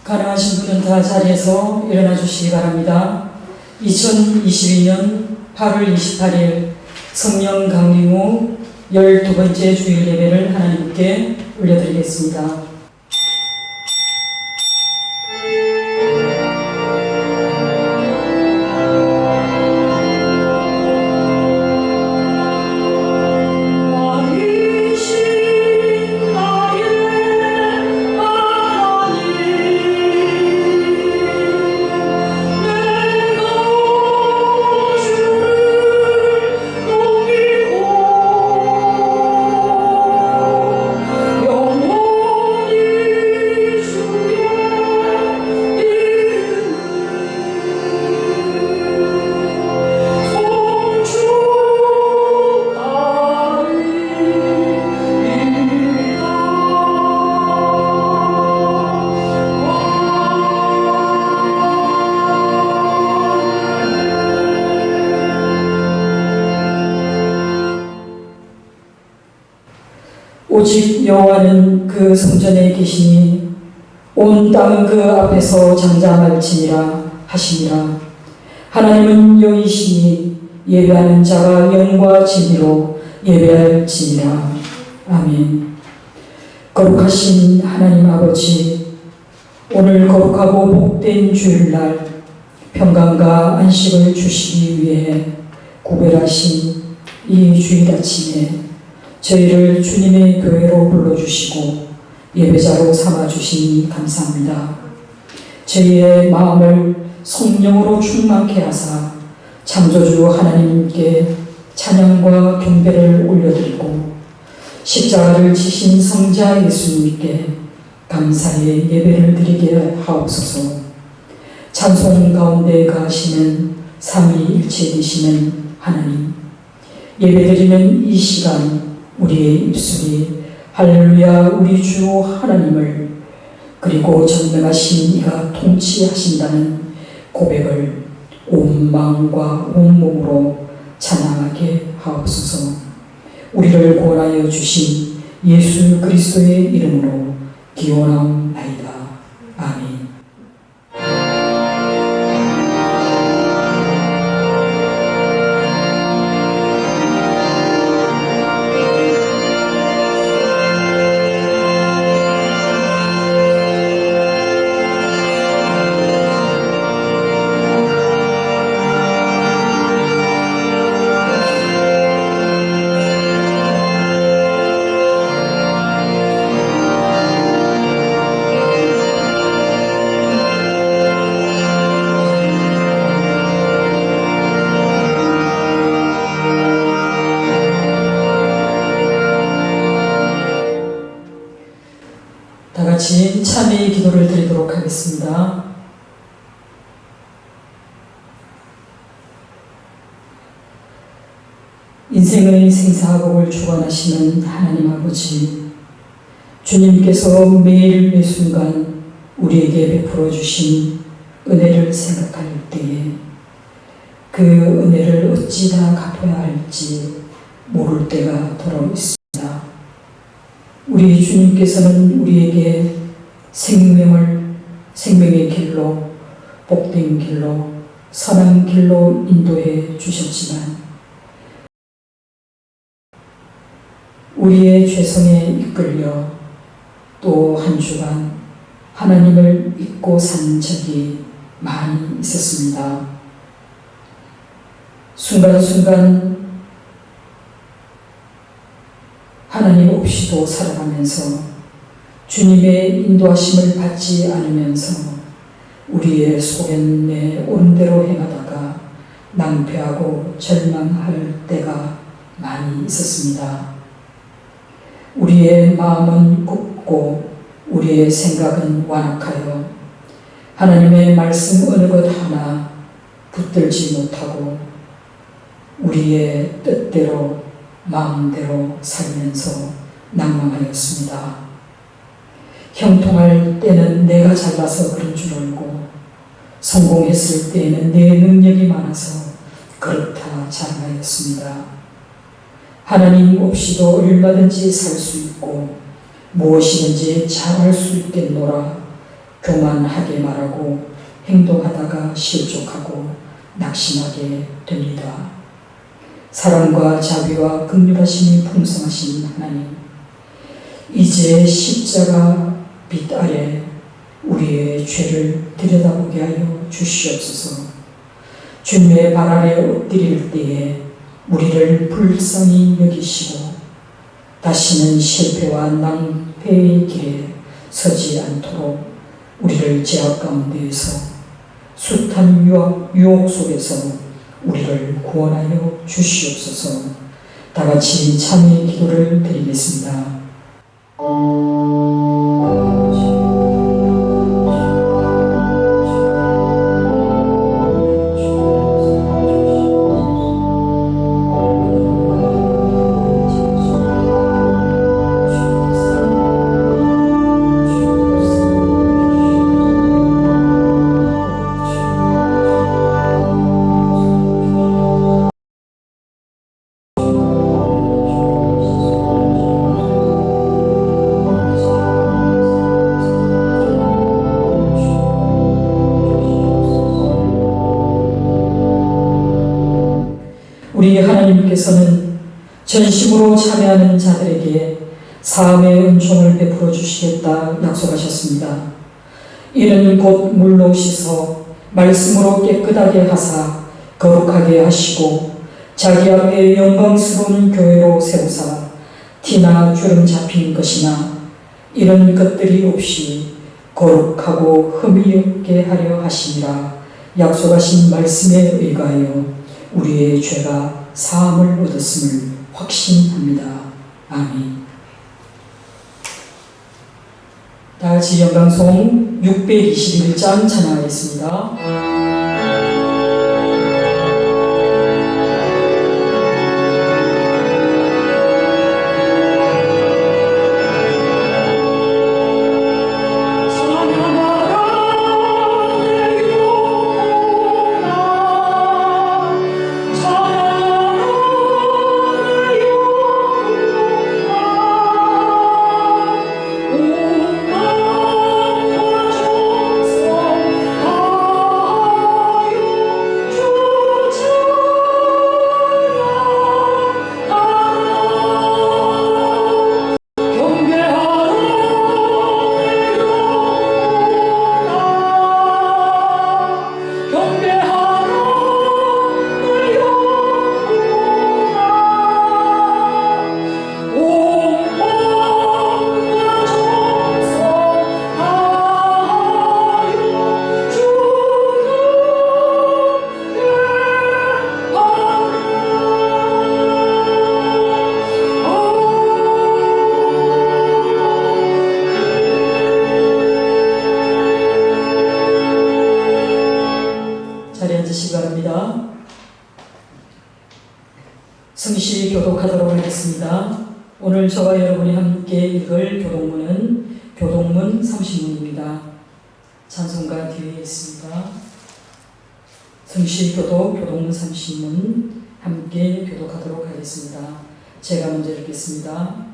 가능하신 분은 다 자리에서 일어나 주시기 바랍니다. 2022년 8월 28일 성령 강림 후 12번째 주일 예배를 하나님께 올려드리겠습니다. 오직 여호와는 그 성전에 계시니 온 땅은 그 앞에서 장자말지니라 하시니라. 하나님은 여이시니 예배하는 자가 영과 진리로 예배할지니라. 아멘. 거룩하신 하나님 아버지, 오늘 거룩하고 복된 주일날 평강과 안식을 주시기 위해 구별하신 이 주일 아침에 저희를 주님의 교회로 불러주시고 예배자로 삼아주시니 감사합니다. 저희의 마음을 성령으로 충만케 하사 창조주 하나님께 찬양과 경배를 올려드리고 십자가를 지신 성자 예수님께 감사의 예배를 드리게 하옵소서. 찬송 가운데 가시는 삼위일체 되시는 하나님, 예배드리는 이 시간 우리의 입술이 할렐루야 우리 주 하나님을 그리고 전능하신 이가 통치하신다는 고백을 온 마음과 온 몸으로 찬양하게 하옵소서. 우리를 구원하여 주신 예수 그리스도의 이름으로 기원하옵나이다. 아멘. 다 같이 참회의 기도를 드리도록 하겠습니다. 인생의 생사복을 주관하시는 하나님 아버지, 주님께서 매일 매순간 우리에게 베풀어 주신 은혜를 생각할 때에 그 은혜를 어찌 다 갚아야 할지 모를 때가 더러 있습니다. 우리 주님께서는 우리에게 생명의 길로, 복된 길로, 선한 길로 인도해 주셨지만 우리의 죄성에 이끌려 또 한 주간 하나님을 잊고 산 적이 많이 있었습니다. 순간순간 하나님 없이도 살아가면서 주님의 인도하심을 받지 않으면서 우리의 소견내 온대로 행하다가 낭패하고 절망할 때가 많이 있었습니다. 우리의 마음은 굽고 우리의 생각은 완악하여 하나님의 말씀 어느 것 하나 붙들지 못하고 우리의 뜻대로 마음대로 살면서 낭망하였습니다. 형통할 때는 내가 잘나서 그런 줄 알고 성공했을 때에는 내 능력이 많아서 그렇다 자랑하였습니다. 하나님 없이도 얼마든지 살 수 있고 무엇이든지 잘할 수 있겠노라 교만하게 말하고 행동하다가 실족하고 낙심하게 됩니다. 사랑과 자비와 긍휼하심이 풍성하신 하나님, 이제 십자가 빛 아래 우리의 죄를 들여다보게 하여 주시옵소서. 주님의 발 아래 엎드릴 때에 우리를 불쌍히 여기시고 다시는 실패와 낭패의 길에 서지 않도록 우리를 죄악 가운데에서 숱한 유혹 속에서 우리를 구원하여 주시옵소서. 다 같이 참회의 기도를 드리겠습니다. 우리 하나님께서는 전심으로 참여하는 자들에게 사함의 은총을 베풀어 주시겠다 약속하셨습니다. 이는 곧 물로 씻어 말씀으로 깨끗하게 하사 거룩하게 하시고 자기 앞에 영광스러운 교회로 세우사 티나 주름 잡힌 것이나 이런 것들이 없이 거룩하고 흠이 없게 하려 하시니라 약속하신 말씀에 의거하여 우리의 죄가 사함을 얻었음을 확신합니다. 아멘. 다 같이 영광송 621장 찬양하겠습니다. 성시 교독하도록 하겠습니다. 오늘 저와 여러분이 함께 읽을 교독문은 교독문 30문입니다. 찬송가 뒤에 있습니다. 성시 교독문 30문 함께 교독하도록 하겠습니다. 제가 먼저 읽겠습니다.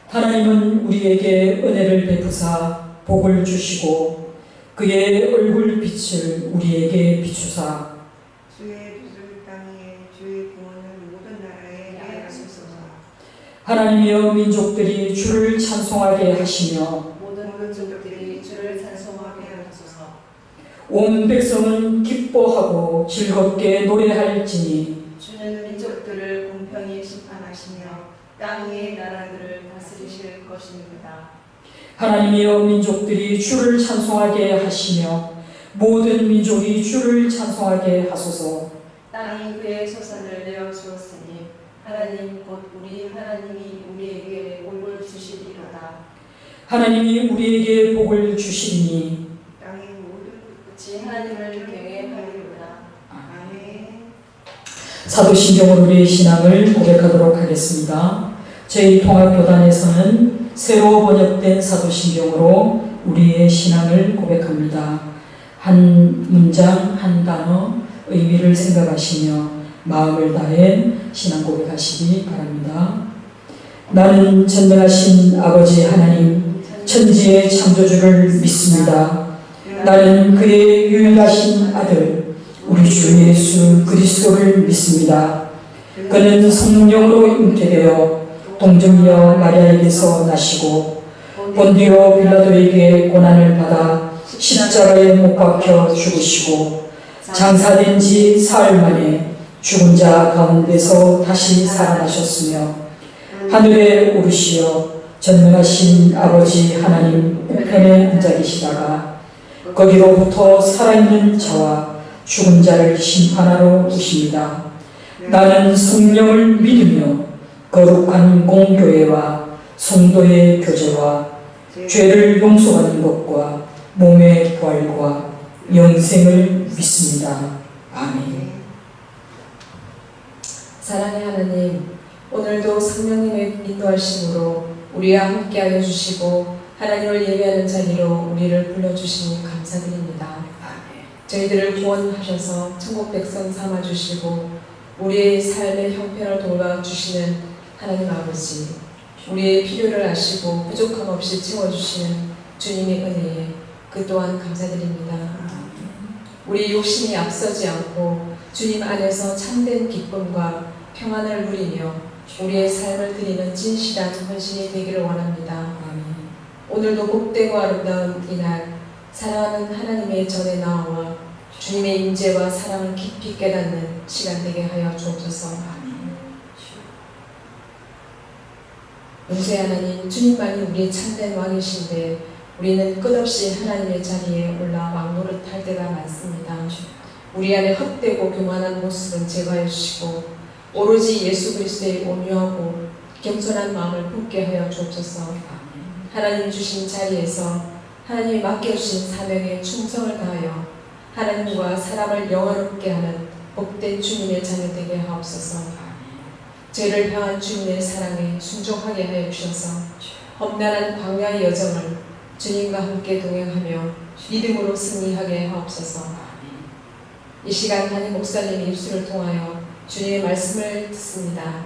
하나님은 우리에게 은혜를 베푸사 복을 주시고 그의 얼굴 빛을 우리에게 비추사 주의 빛을 땅에 주의 구원을 모든 나라에 내리소서. 하나님이여 민족들이 주를 찬송하게 하시며 모든 민족들이 주를 찬송하게 하소서. 온 백성은 기뻐하고 즐겁게 노래할지니 주는 민족들을 공평히 심판하시며 땅 위의 나라들을 다스리실 것입니다. 하나님이여 민족들이 주를 찬송하게 하시며 모든 민족이 주를 찬송하게 하소서. 땅이 그의 소산을 내어 주었으니 하나님 곧 우리 하나님이 우리에게 복을 주시리로다. 하나님이 우리에게 복을 주시리니 땅의 모든 끝이 하나님을 경외하리로다. 아멘. 사도신경으로 우리의 신앙을 고백하도록 하겠습니다. 저희 통합교단에서는 새로 번역된 사도신경으로 우리의 신앙을 고백합니다. 한 문장, 한 단어, 의미를 생각하시며 마음을 다해 신앙 고백하시기 바랍니다. 나는 전능하신 아버지 하나님, 천지의 창조주를 믿습니다. 나는 그의 유일하신 아들 우리 주 예수 그리스도를 믿습니다. 그는 성령으로 잉태되어 동정녀 마리아에게서 나시고 본디오 빌라도에게 고난을 받아 십자가에 못 박혀 죽으시고 장사된 지 사흘 만에 죽은 자 가운데서 다시 살아나셨으며 하늘에 오르시어 전능하신 아버지 하나님 우편에 앉아 계시다가 거기로부터 살아있는 자와 죽은 자를 심판하러 오십니다. 나는 성령을 믿으며 거룩한 공교회와 성도의 교제와 죄를 용서받는 것과 몸의 부활과 영생을 믿습니다. 아멘. 사랑의 하나님, 오늘도 성령님의 인도하심으로 우리와 함께하여 주시고 하나님을 예배하는 자리로 우리를 불러주시니 감사드립니다. 저희들을 구원하셔서 천국 백성 삼아주시고 우리의 삶의 형편을 도와주시는 하나님 아버지, 우리의 필요를 아시고 부족함 없이 채워주시는 주님의 은혜에 그 또한 감사드립니다. 우리 욕심이 앞서지 않고 주님 안에서 참된 기쁨과 평안을 누리며 우리의 삶을 드리는 진실한 헌신이 되기를 원합니다. 오늘도 복되고 아름다운 이날 사랑하는 하나님의 전에 나와 주님의 임재와 사랑을 깊이 깨닫는 시간 되게 하여 주옵소서. 용서의 하나님, 주님만이 우리의 참된 왕이신데 우리는 끝없이 하나님의 자리에 올라 왕노릇할 때가 많습니다. 우리 안에 헛되고 교만한 모습은 제거해 주시고 오로지 예수 그리스도의 온유하고 겸손한 마음을 품게 하여 주옵소서. 하나님 주신 자리에서 하나님이 맡겨주신 사명에 충성을 다하여 하나님과 사람을 영화롭게 하는 복된 주님의 자녀 되게 하옵소서. 죄를 향한 주님의 사랑에 순종하게 하여 주셔서 험난한 광야의 여정을 주님과 함께 동행하며 믿음으로 승리하게 하옵소서. 이 시간 담임 목사님의 입술을 통하여 주님의 말씀을 듣습니다.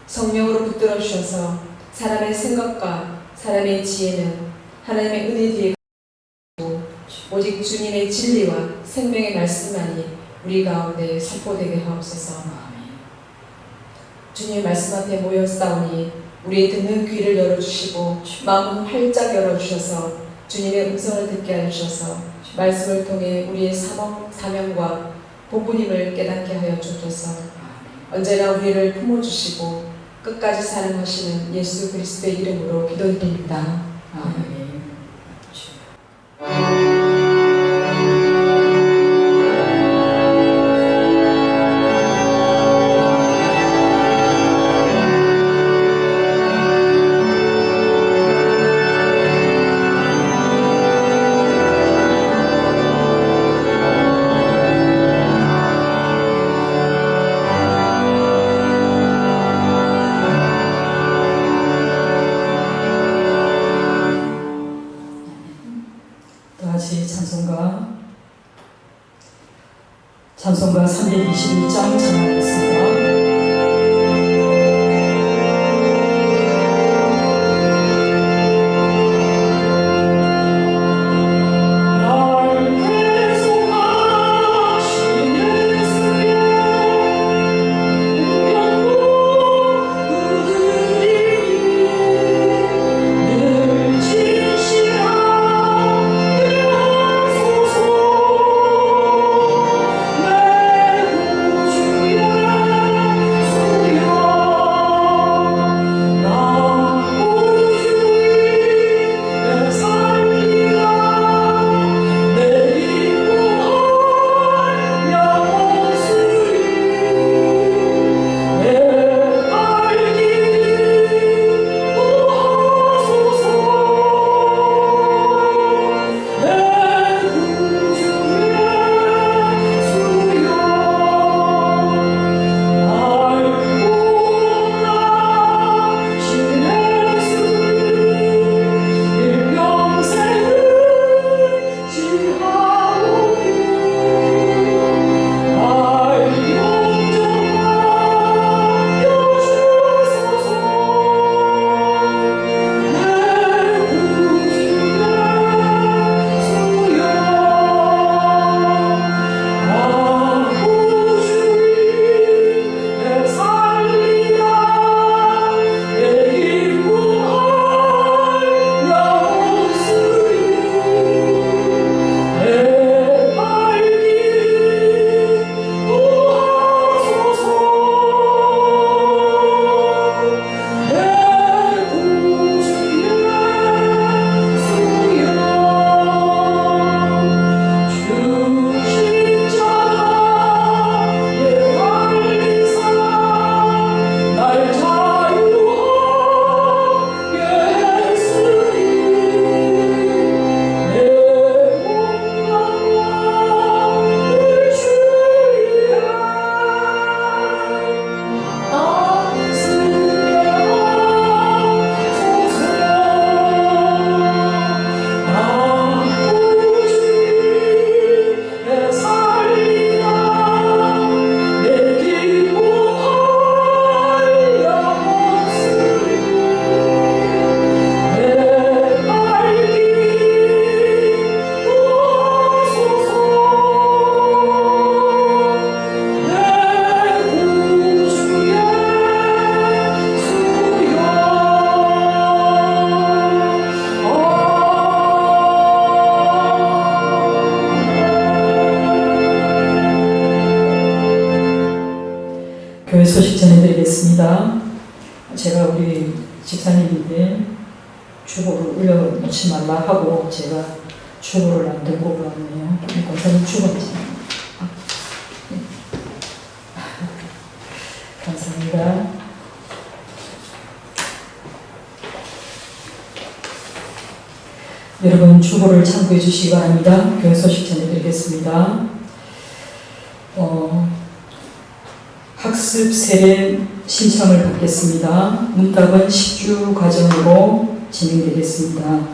성령으로 붙들어 주셔서 사람의 생각과 사람의 지혜는 하나님의 은혜 뒤에 가지고 오직 주님의 진리와 생명의 말씀만이 우리 가운데 선포되게 하옵소서. 주님의 말씀 앞에 모였사오니 우리의 듣는 귀를 열어주시고 마음은 활짝 열어주셔서 주님의 음성을 듣게 하셔서 말씀을 통해 우리의 사명과 복음임을 깨닫게 하여 주옵소서. 언제나 우리를 품어주시고 끝까지 사랑하시는 예수 그리스도의 이름으로 기도드립니다. 아멘. 찬송가 322장 찬양하겠습니다. 내 구주야 집사님인데 주보를 올려놓지 말라 하고 제가 주보를 안 들고 그러네요. 권사님 주보인지. 감사합니다. 여러분 주보를 참고해 주시기 바랍니다. 교회 소식 전해드리겠습니다. 학습 세례 신청을 받겠습니다. 문답은 10주 과정으로 진행되겠습니다.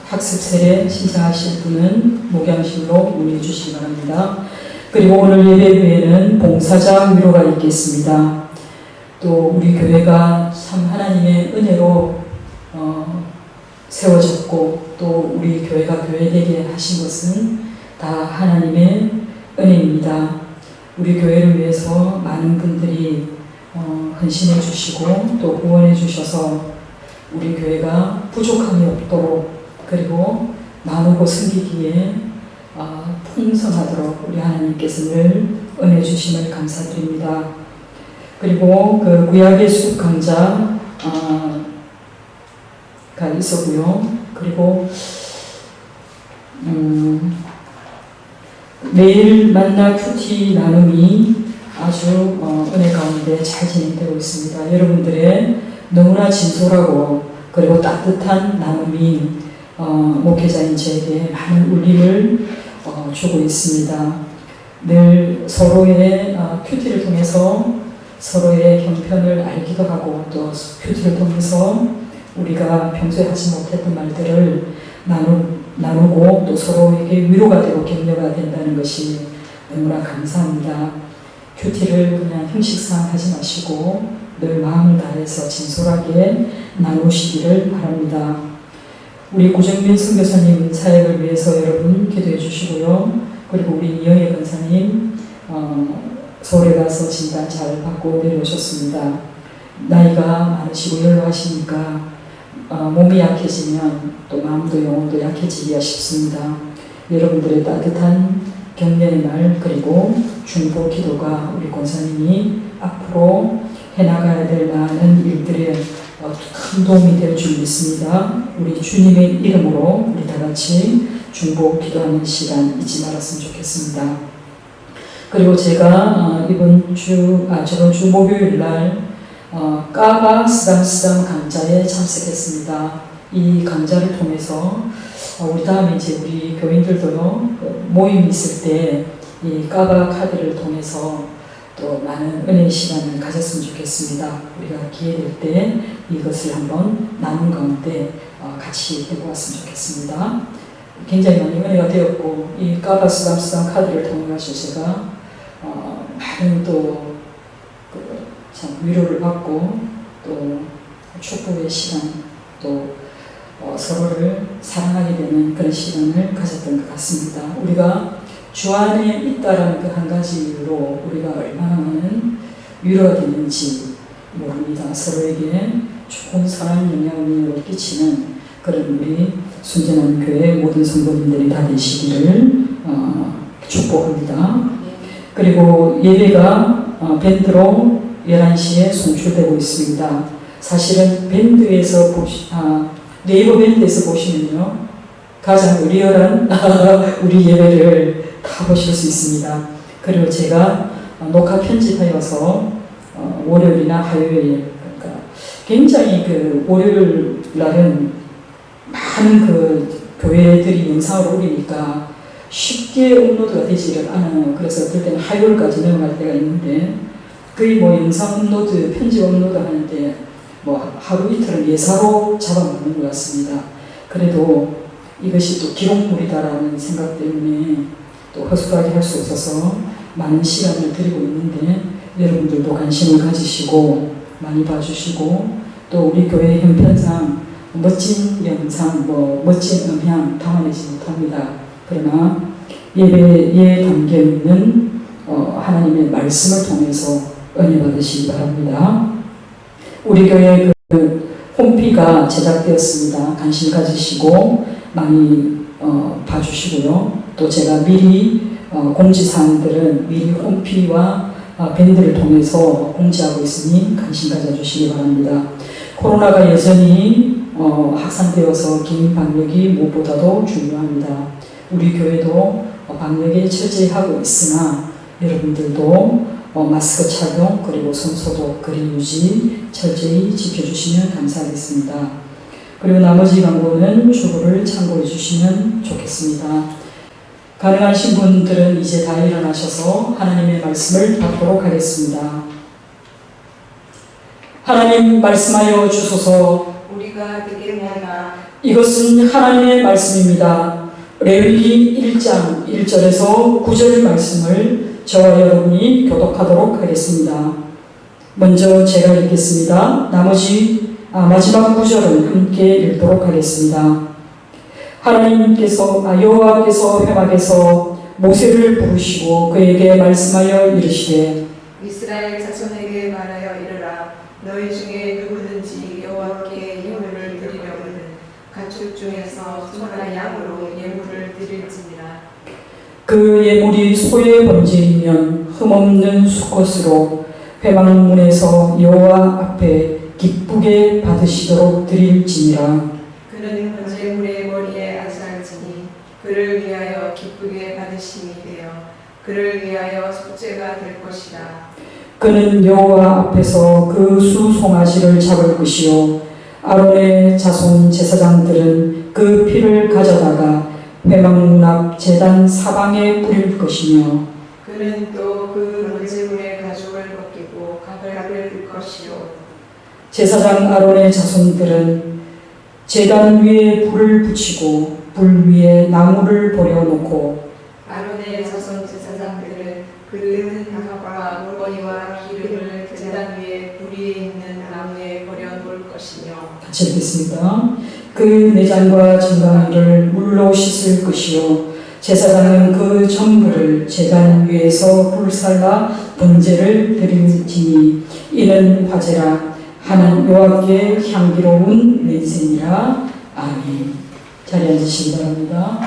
학습 세례 신청하실 분은 목양실로 문의해 주시기 바랍니다. 그리고 오늘 예배 후에는 봉사자 위로가 있겠습니다. 또 우리 교회가 참 하나님의 은혜로 세워졌고 또 우리 교회가 교회되게 하신 것은 다 하나님의 은혜입니다. 우리 교회를 위해서 많은 분들이 헌신해 주시고 또 후원해 주셔서 우리 교회가 부족함이 없도록 그리고 나누고 섬기기에 풍성하도록 우리 하나님께서 늘 은혜 주심을 감사드립니다. 그리고 그 구약의 수급 강좌가 있었고요. 그리고 매일 만나 큐티 나눔이 아주 은혜 가운데 잘 진행되고 있습니다. 여러분들의 너무나 진솔하고 그리고 따뜻한 나눔이 목회자인 저에게 많은 울림을 주고 있습니다. 늘 서로의 큐티를 통해서 서로의 형편을 알기도 하고 또 큐티를 통해서 우리가 평소에 하지 못했던 말들을 나누고 또 서로에게 위로가 되고 격려가 된다는 것이 너무나 감사합니다. 큐티를 그냥 형식상 하지 마시고 늘 마음을 다해서 진솔하게 나누시기를 바랍니다. 우리 고정민 선교사님 사역을 위해서 여러분 기도해 주시고요. 그리고 우리 이영애 권사님 서울에 가서 진단 잘 받고 내려오셨습니다. 나이가 많으시고 연로하시니까 몸이 약해지면 또 마음도 영혼도 약해지기가 쉽습니다. 여러분들의 따뜻한 격려의 말 그리고 중보 기도가 우리 권사님이 앞으로 해나가야 될 많은 일들에 큰 도움이 될 줄 믿습니다. 우리 주님의 이름으로 우리 다 같이 중보 기도하는 시간 잊지 말았으면 좋겠습니다. 그리고 제가 저번 주 목요일 날 까바 쓰담쓰담 강좌에 참석했습니다. 이 강좌를 통해서 우리 다음에 이제 우리 교인들도요 모임 있을 때 이 까바 카드를 통해서 또 많은 은혜의 시간을 가졌으면 좋겠습니다. 우리가 기회될 때 이것을 한번 나눈 가운데 같이 되고 왔으면 좋겠습니다. 굉장히 많이 은혜가 되었고 이 까바 쓰담쓰담 카드를 통해 가지고 제가 많은 또 참 위로를 받고 또 축복의 시간 또 서로를 사랑하게 되는 그런 시간을 가졌던 것 같습니다. 우리가 주 안에 있다라는 그 한 가지로 우리가 얼마나 많은 위로가 되는지 모릅니다. 서로에게 좋은 선한 영향을 끼치는 그런 우리 순전한 교회 모든 성도님들이 다 되시기를 축복합니다. 그리고 예배가 밴드로 11시에 송출되고 있습니다. 사실은 밴드에서 네이버 밴드에서 보시면요 가장 리얼한 우리 예배를 다 보실 수 있습니다. 그리고 제가 녹화 편집하여서 월요일이나 화요일 그러니까 굉장히 그 월요일 날은 많은 그 교회들이 영상을 올리니까 쉽게 업로드가 되지를 않아요. 그래서 어떨 때는 화요일까지 넘어갈 때가 있는데 거의 영상 업로드, 편집 업로드 하는데 하루 이틀은 예사로 잡아먹는 것 같습니다. 그래도 이것이 또 기록물이다라는 생각 때문에 또 허술하게 할 수 없어서 많은 시간을 드리고 있는데 여러분들도 관심을 가지시고 많이 봐주시고 또 우리 교회 형편상 멋진 영상, 멋진 음향 담아내지 못합니다. 그러나 예배에 담겨있는 하나님의 말씀을 통해서 은혜 받으시기 바랍니다. 우리 교회 홈피가 제작되었습니다. 관심 가지시고 많이 봐주시고요. 또 제가 미리 공지사항들은 미리 홈피와 밴드를 통해서 공지하고 있으니 관심 가져주시기 바랍니다. 코로나가 여전히 확산되어서 개인 방역이 무엇보다도 중요합니다. 우리 교회도 방역에 철저히 하고 있으나 여러분들도 마스크 착용 그리고 손 소독 거리 유지 철저히 지켜주시면 감사하겠습니다. 그리고 나머지 광고는 주보를 참고해 주시면 좋겠습니다. 가능하신 분들은 이제 다 일어나셔서 하나님의 말씀을 받도록 하겠습니다. 하나님 말씀하여 주소서. 우리가 듣겠나이다. 이것은 하나님의 말씀입니다. 레위기 1장 1절에서 9절 말씀을 저와 여러분이 교독하도록 하겠습니다. 먼저 제가 읽겠습니다. 마지막 9절은 함께 읽도록 하겠습니다. 여호와께서 회막에서 모세를 부르시고 그에게 말씀하여 이르시되 이스라엘 자손에게 말하여 이르라. 너희 중에 누구든지 여호와께 예물을 드리려거든 가축 중에서 소나 양으로 예물을 드릴지니라. 그 예물이 소의 번제이면 흠없는 수컷으로 회막문에서 여호와 앞에 기쁘게 받으시도록 드릴지니라. 그는 번제물의 머리에 안살지니 그를 위하여 기쁘게 받으심이 되어 그를 위하여 속죄가 될 것이다. 그는 여호와 앞에서 그 수 송아지를 잡을 것이요 아론의 자손 제사장들은 그 피를 가져다가 회막문 앞 제단 사방에 뿌릴 것이며 그는 또 그 번제물의 가죽을 벗기고 가발을 뜰 것이요 제사장 아론의 자손들은 제단 위에 불을 붙이고 불 위에 나무를 버려놓고 아론의 자손 제사장들은 그 나무와 물건이와 기름을 제단 위에 불 위에 있는 나무에 버려놓을 것이며 같이 읽겠습니다. 그 내장과 정강이를 물로 씻을 것이요 제사장은 그 전부를 제단 위에서 불살라 번제를 드릴지니 이는 화제라 하는 여호와께 향기로운 냄새니라. 아멘. 자리에 앉으시기 바랍니다.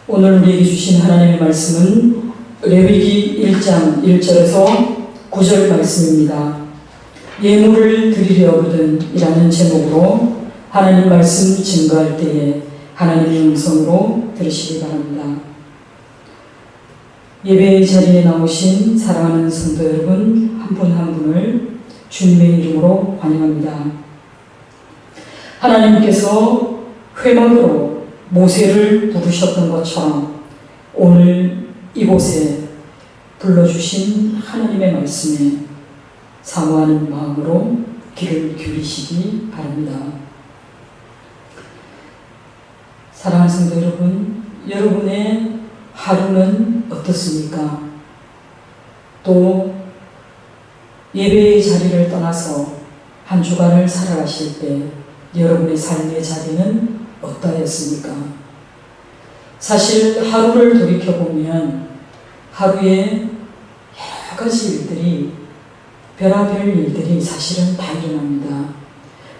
오늘 우리에게 주신 하나님의 말씀은 레위기 1장 1절에서 9절 말씀입니다. 예물을 드리려거든 이라는 제목으로 하나님 말씀 증거할 때에 하나님의 음성으로 들으시기 바랍니다. 예배의 자리에 나오신 사랑하는 성도 여러분 한 분 한 분을 주님의 이름으로 환영합니다. 하나님께서 회막으로 모세를 부르셨던 것처럼 오늘 이곳에 불러주신 하나님의 말씀에 사모하는 마음으로 귀를 기울이시기 바랍니다. 사랑하는 성도 여러분, 여러분의 하루는 어떻습니까? 또 예배의 자리를 떠나서 한 주간을 살아가실 때 여러분의 삶의 자리는 어떠했습니까? 사실 하루를 돌이켜보면 하루에 여러 가지 일들이 별의별 일들이 사실은 다 일어납니다.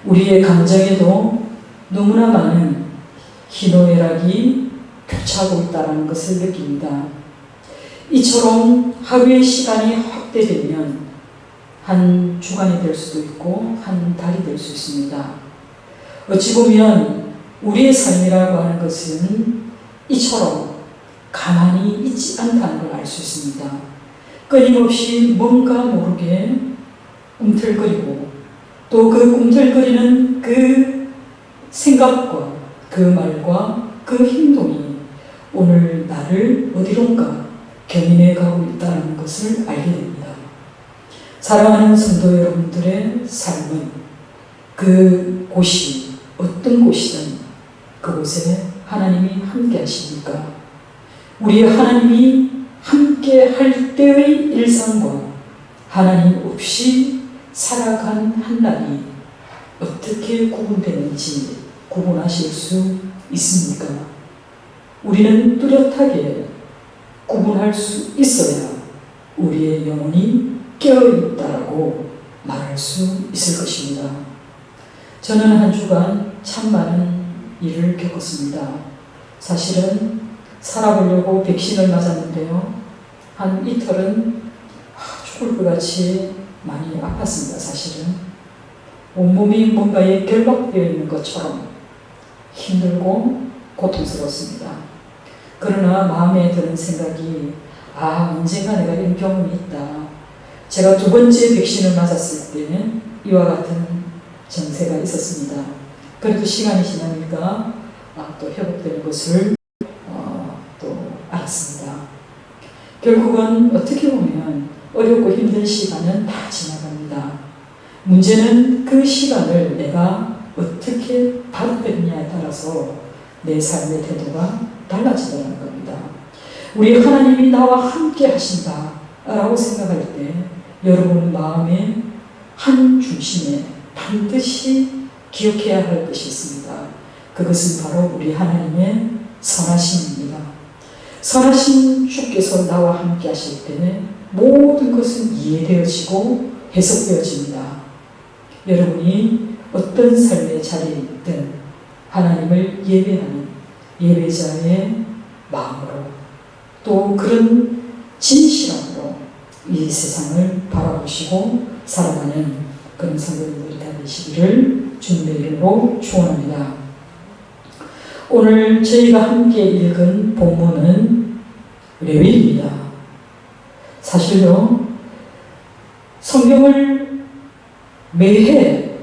우리의 감정에도 너무나 많은 희노애락이 교차하고 있다는 것을 느낍니다. 이처럼 하루의 시간이 확대되면 한 주간이 될 수도 있고 한 달이 될 수 있습니다. 어찌 보면 우리의 삶이라고 하는 것은 이처럼 가만히 있지 않다는 걸 알 수 있습니다. 끊임없이 뭔가 모르게 꿈틀거리고 또 그 꿈틀거리는 그 생각과 그 말과 그 행동이 오늘 나를 어디론가 견인해 가고 있다는 것을 알게 됩니다. 사랑하는 성도 여러분들의 삶은 그 곳이 어떤 곳이든 그곳에 하나님이 함께 하십니까? 우리 하나님이 함께 할 때의 일상과 하나님 없이 살아간 한 날이 어떻게 구분되는지 구분하실 수 있습니까? 우리는 뚜렷하게 구분할 수 있어야 우리의 영혼이 깨어있다라고 말할 수 있을 것입니다. 저는 한 주간 참 많은 일을 겪었습니다. 사실은 살아보려고 백신을 맞았는데요. 한 이틀은 죽을 것 같이 많이 아팠습니다. 사실은 온몸이 뭔가에 결박되어 있는 것처럼 힘들고 고통스러웠습니다. 그러나 마음에 드는 생각이 언젠가 내가 이런 경험이 있다. 제가 두 번째 백신을 맞았을 때는 이와 같은 증세가 있었습니다. 그래도 시간이 지나니까 또 회복되는 것을 또 알았습니다. 결국은 어떻게 보면 어렵고 힘든 시간은 다 지나갑니다. 문제는 그 시간을 내가 어떻게 받아들이냐에 따라서 내 삶의 태도가 달라지더라는 겁니다. 우리 하나님이 나와 함께 하신다 라고 생각할 때 여러분 마음의 한 중심에 반드시 기억해야 할 것이 있습니다. 그것은 바로 우리 하나님의 선하심입니다. 선하신 주께서 나와 함께 하실 때는 모든 것은 이해되어지고 해석되어집니다. 여러분이 어떤 삶의 자리에 있든 하나님을 예배하는 예배자의 마음으로 또 그런 진실함으로 이 세상을 바라보시고 살아가는 그런 성도님들이 다 되시기를 주님의 이름으로 축원합니다. 오늘 저희가 함께 읽은 본문은 레위기입니다. 사실요, 성경을 매해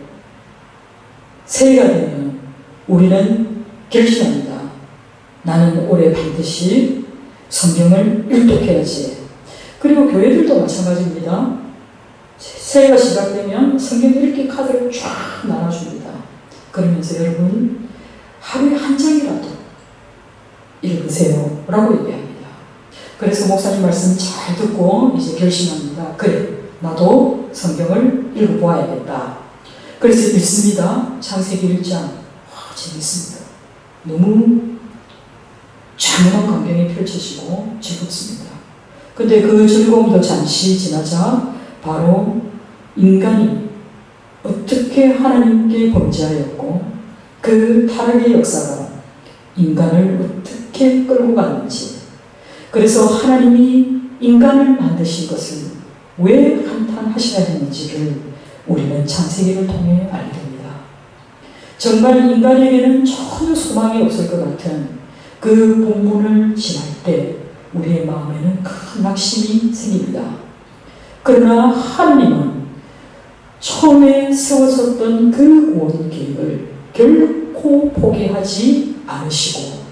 새해가 되면 우리는 결심합니다. 나는 올해 반드시 성경을 일독해야지. 그리고 교회들도 마찬가지입니다. 새해가 시작되면 성경 읽기 카드를 쫙 나눠줍니다. 그러면서 여러분 하루에 한 장이라도 읽으세요 라고 얘기합니다. 그래서 목사님 말씀 잘 듣고 이제 결심합니다. 그래, 나도 성경을 읽어보아야겠다. 그래서 읽습니다. 창세기 1장. 재밌습니다. 너무 장엄한 광경이 펼쳐지고 즐겁습니다. 근데 그 즐거움도 잠시 지나자 바로 인간이 어떻게 하나님께 범죄하였고 그 타락의 역사가 인간을 어떻게 끌고 가는지, 그래서 하나님이 인간을 만드신 것을 왜 한탄하셔야 했는지를 우리는 창세기를 통해 알게 됩니다. 정말 인간에게는 전혀 소망이 없을 것 같은 그 본문을 지날 때 우리의 마음에는 큰 낙심이 생깁니다. 그러나 하나님은 처음에 세워졌던 그 구원 계획을 결코 포기하지 않으시고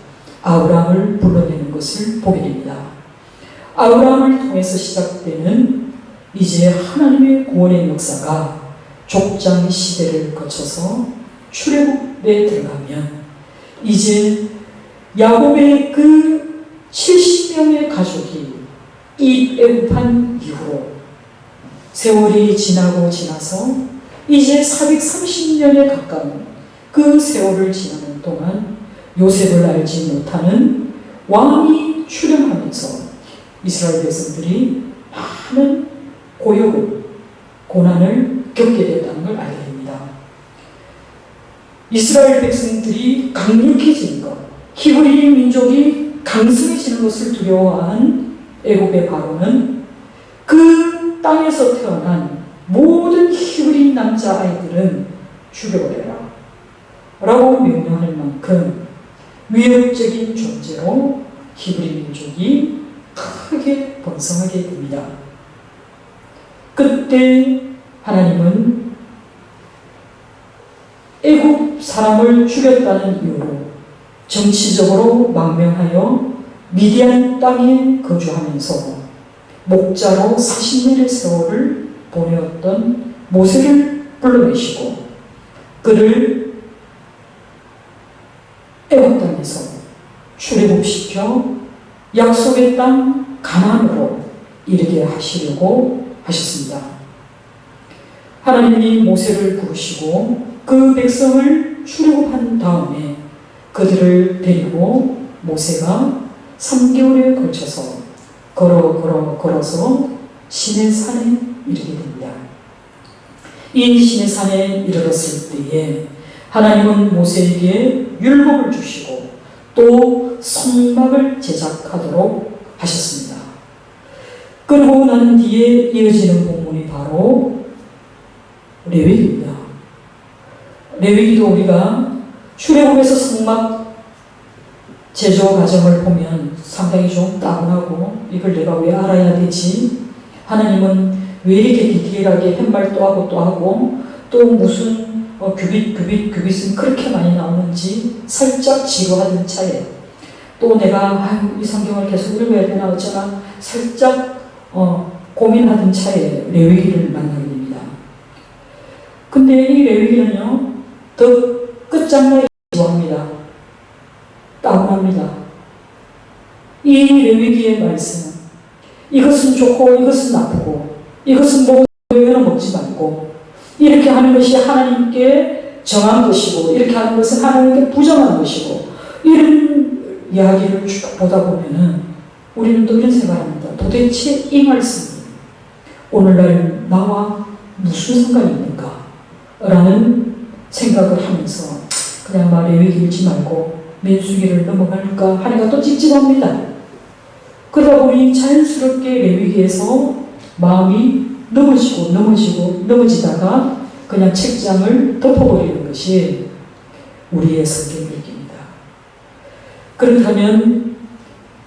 아브라함을 불러내는 것을 보게 됩니다. 아브라함을 통해서 시작되는 이제 하나님의 구원의 역사가 족장 시대를 거쳐서 출애굽에 들어가면 이제 야곱의 그 70명의 가족이 이 애굽한 이후로 세월이 지나서 이제 430년에 가까운 그 세월을 지나는 동안 요셉을 알지 못하는 왕이 출현하면서 이스라엘 백성들이 많은 고역을, 고난을 겪게 됐다는 걸 알게 됩니다. 이스라엘 백성들이 강력해지는 것, 히브리 민족이 강성해지는 것을 두려워한 애굽의 바로는 그 땅에서 태어난 모든 히브리 남자아이들은 죽여버려라 라고 명령할 만큼 위협적인 존재로 히브리 민족이 크게 번성하게 됩니다. 그때 하나님은 애굽 사람을 죽였다는 이유로 정치적으로 망명하여 미디안 땅에 거주하면서 목자로 40년의 세월을 보내었던 모세를 불러내시고 그를 애굽 땅에서 출애굽시켜 약속의 땅 가나안으로 이르게 하시려고 하셨습니다. 하나님이 모세를 부르시고 그 백성을 출애굽한 다음에 그들을 데리고 모세가 3개월에 걸쳐서 걸어서 시내산에 이르게 됩니다. 이 시내산에 이르렀을 때에 하나님은 모세에게 율법을 주시고 또 성막을 제작하도록 하셨습니다. 그리고 난 뒤에 이어지는 본문이 바로 레위기입니다. 레위기도 우리가 출애굽에서 성막 제조 과정을 보면 상당히 좀 따분하고 이걸 내가 왜 알아야 되지? 하나님은 왜 이렇게 디테일하게 팻말 또 하고 또 무슨 규빗은 그렇게 많이 나오는지 살짝 지루하던 차에 또 내가 이 성경을 계속 읽어야 되나 어쩌나 살짝 고민하던 차에 레위기를 만나게 됩니다. 근데 이 레위기는요 더 끝장나게 좋아합니다. 따분합니다. 이 레위기의 말씀은 이것은 좋고 이것은 나쁘고 이것은 먹고 이거는 먹지 말고 이렇게 하는 것이 하나님께 정한 것이고 이렇게 하는 것은 하나님께 부정한 것이고 이런 이야기를 쭉 보다 보면은 우리는 또 이런 생각합니다. 도대체 이 말씀이 오늘날 나와 무슨 상관이 있는가? 라는 생각을 하면서 그냥 레위기 읽지 말고 민수기를 넘어갈까 하니까 또 찝찝합니다. 그러다 보니 자연스럽게 레위기에서 마음이 넘어지다가 그냥 책장을 덮어버리는 것이 우리의 성경 읽기입니다. 그렇다면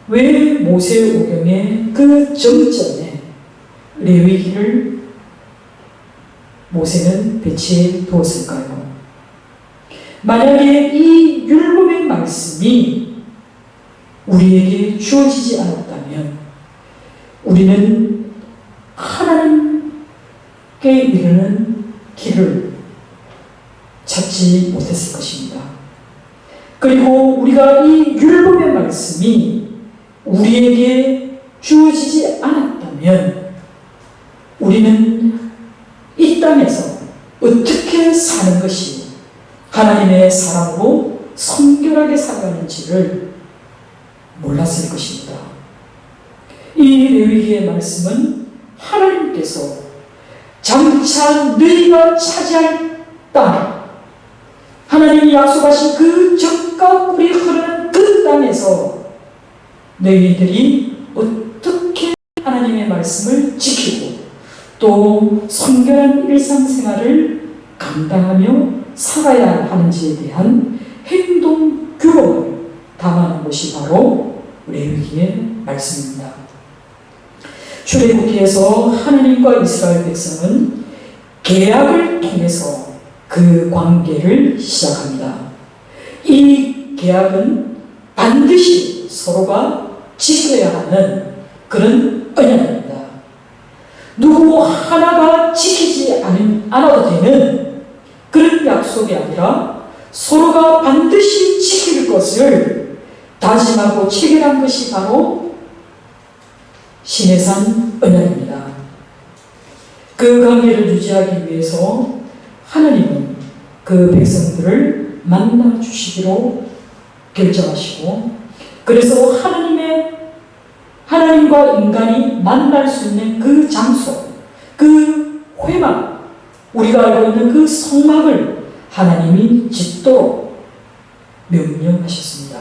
왜 모세오경의 그 정점에 레위기를 모세는 배치해 두었을까요? 만약에 이 율법의 말씀이 우리에게 주어지지 않았다면 우리는 하나님께 이르는 길을 찾지 못했을 것입니다. 그리고 우리가 이 율법의 말씀이 우리에게 주어지지 않았다면 우리는 이 땅에서 어떻게 사는 것이 하나님의 사랑으로 성결하게 살아가는지를 몰랐을 것입니다. 이 레위기의 말씀은 하나님께서 장차 너희가 차지할 땅, 하나님이 약속하신 그 젖과 꿀이 흐르는 그 땅에서 너희들이 어떻게 하나님의 말씀을 지키고 또 성결한 일상생활을 감당하며 살아야 하는지에 대한 행동 규범을 담아놓은 것이 바로 레위기의 말씀입니다. 출애굽기에서 하나님과 이스라엘 백성은 계약을 통해서 그 관계를 시작합니다. 이 계약은 반드시 서로가 지켜야 하는 그런 언약입니다. 누구 하나가 지키지 않아도 되는 그런 약속이 아니라 서로가 반드시 지킬 것을 다짐하고 체결한 것이 바로 시내산 언약입니다. 그 관계를 유지하기 위해서 하나님은 그 백성들을 만나 주시기로 결정하시고 그래서 하나님과 인간이 만날 수 있는 그 장소, 그 회막, 우리가 알고 있는 그 성막을 하나님이 짓도록 명령하셨습니다.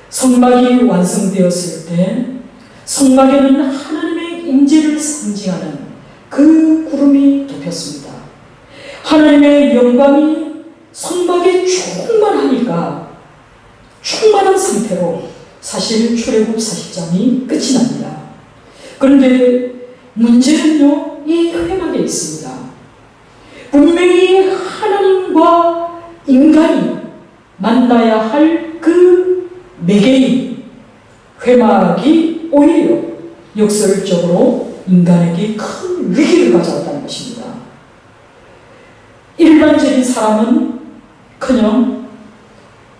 성막이 완성되었을 때 성막에는 하나님의 임재를 상징하는 그 구름이 덮였습니다. 하나님의 영광이 성막에 충만하니까 충만한 상태로 사실 출애굽 40장이 끝이 납니다. 그런데 문제는요, 이 회막에 있습니다. 분명히 하나님과 인간이 만나야 할 그 매개인 회막이 오히려 역설적으로 인간에게 큰 위기를 가져왔다는 것입니다. 일반적인 사람은 그냥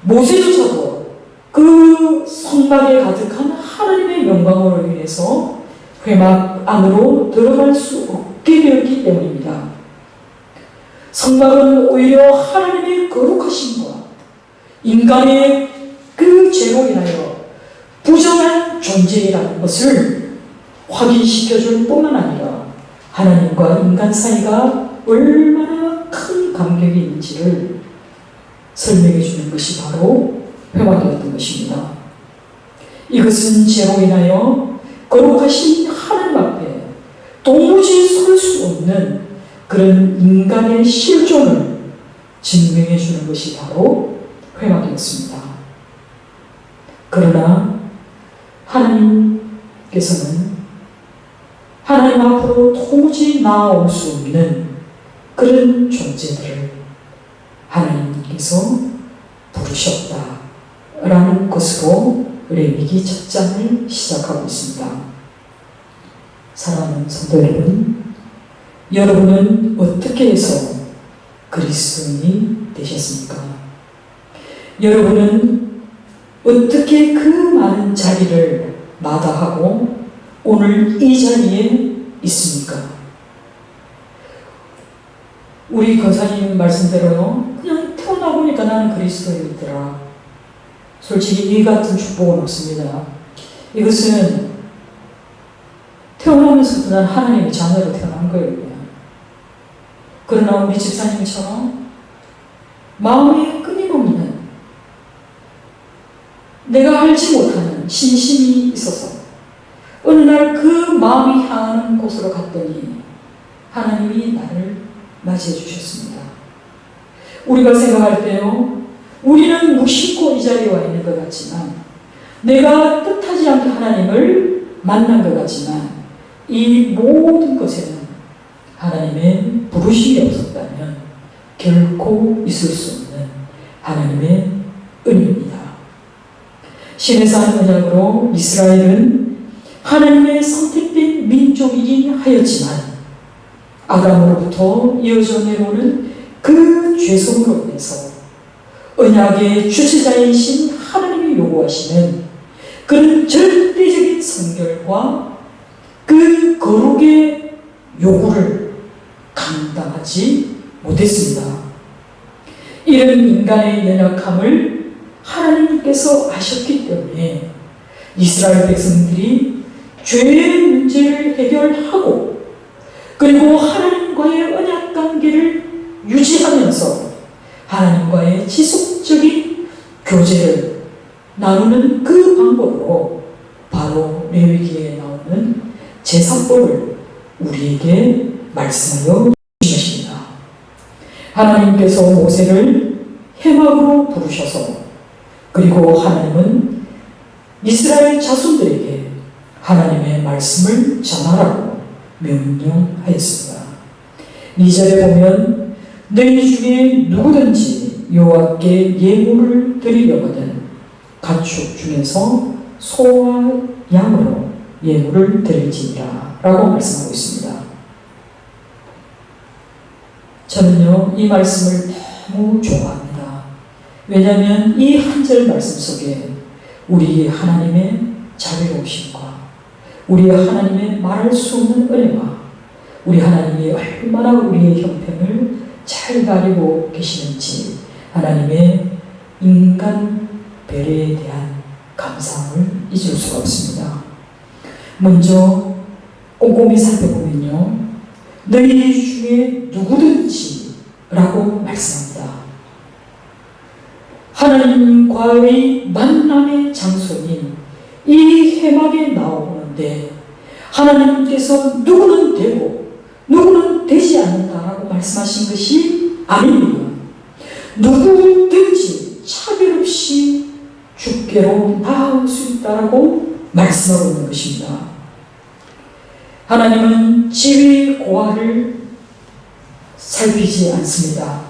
모세조차도 그 성막에 가득한 하나님의 영광으로 인해서 회막 안으로 들어갈 수 없게 되었기 때문입니다. 성막은 오히려 하나님의 거룩하심과 인간의 그 죄로 인하여 부정한 존재이라는 것을 확인시켜줄 뿐만 아니라 하나님과 인간 사이가 얼마나 큰 간격이 있는지를 설명해 주는 것이 바로 회막이었던 것입니다. 이것은 죄로 인하여 거룩하신 하나님 앞에 도무지 설 수 없는 그런 인간의 실존을 증명해 주는 것이 바로 회막이었습니다. 그러나 하나님께서는 하나님 앞으로 도무지 나아올 수 없는 그런 존재들을 하나님께서 부르셨다라는 것으로 레위기 첫 장을 시작하고 있습니다. 사랑하는 성도 여러분, 여러분은 어떻게 해서 그리스도인이 되셨습니까? 여러분은 어떻게 그 많은 자리를 마다하고 오늘 이 자리에 있습니까? 우리 권사님 말씀대로요, 그냥 태어나 보니까 나는 그리스도인이더라. 솔직히 이 같은 축복은 없습니다. 이것은 태어나면서도 난 하나님의 자녀로 태어난 거예요. 그러나 우리 집사님처럼 마음에 끊임없는 내가 알지 못하는 신심이 있어서 어느 날 그 마음이 향하는 곳으로 갔더니 하나님이 나를 맞이해 주셨습니다. 우리가 생각할 때요, 우리는 무심코 이 자리에 와 있는 것 같지만, 내가 뜻하지 않게 하나님을 만난 것 같지만, 이 모든 것에는 하나님의 부르심이 없었다면 결코 있을 수 없는 하나님의 은혜입니다. 신에서 한 언약으로 이스라엘은 하나님의 선택된 민족이긴 하였지만 아담으로부터 이어져 내려오는 그 죄성으로 인해서 언약의 주체자이신 하나님이 요구하시는 그런 절대적인 성결과 그 거룩의 요구를 감당하지 못했습니다. 이런 인간의 연약함을 하나님께서 아셨기 때문에 이스라엘 백성들이 죄의 문제를 해결하고 그리고 하나님과의 언약 관계를 유지하면서 하나님과의 지속적인 교제를 나누는 그 방법으로 바로 레위기에 나오는 제사법을 우리에게 말씀하여 주십니다. 하나님께서 모세를 회막으로 부르셔서 그리고 하나님은 이스라엘 자손들에게 하나님의 말씀을 전하라고 명령하였습니다. 2절에 보면 너희 중에 누구든지 여호와께 예물을 드리려거든 가축 중에서 소와 양으로 예물을 드릴지니라 라고 말씀하고 있습니다. 저는요, 이 말씀을 너무 좋아합니다. 왜냐하면 이 한 절 말씀 속에 우리 하나님의 자비로우심과 우리 하나님의 말할 수 없는 은혜와 우리 하나님이 얼마나 우리의 형편을 잘 가리고 계시는지 하나님의 인간 배려에 대한 감사함을 잊을 수가 없습니다. 먼저 꼼꼼히 살펴보면요, 너희 중에 누구든지 라고 말씀합니다. 하나님과의 만남의 장소인 이 회막에 나오는데 하나님께서 누구는 되고 누구는 되지 않는다라고 말씀하신 것이 아닙니다. 누구든지 차별 없이 주께로 나아올 수 있다라고 말씀하고 있는 것입니다. 하나님은 지위 고하를 살피지 않습니다.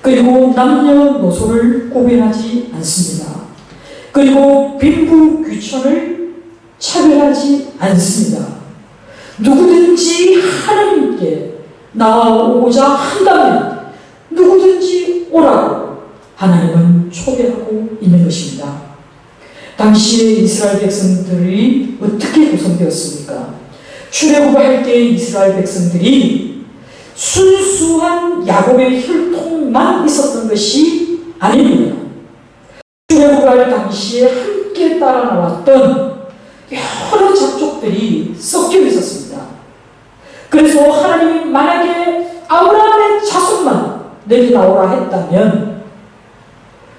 그리고 남녀노소를 구별하지 않습니다. 그리고 빈부귀천을 차별하지 않습니다. 누구든지 하나님께 나아오고자 한다면 누구든지 오라고 하나님은 초대하고 있는 것입니다. 당시에 이스라엘 백성들이 어떻게 구성되었습니까? 출애굽할 때 이스라엘 백성들이 순수한 야곱의 혈통만 있었던 것이 아닙니다. 출애굽할 당시에 함께 따라 나왔던 여러 족속들이 섞여 있었습니다. 그래서 하나님이 만약에 아브라함의 자손만 내게 나오라 했다면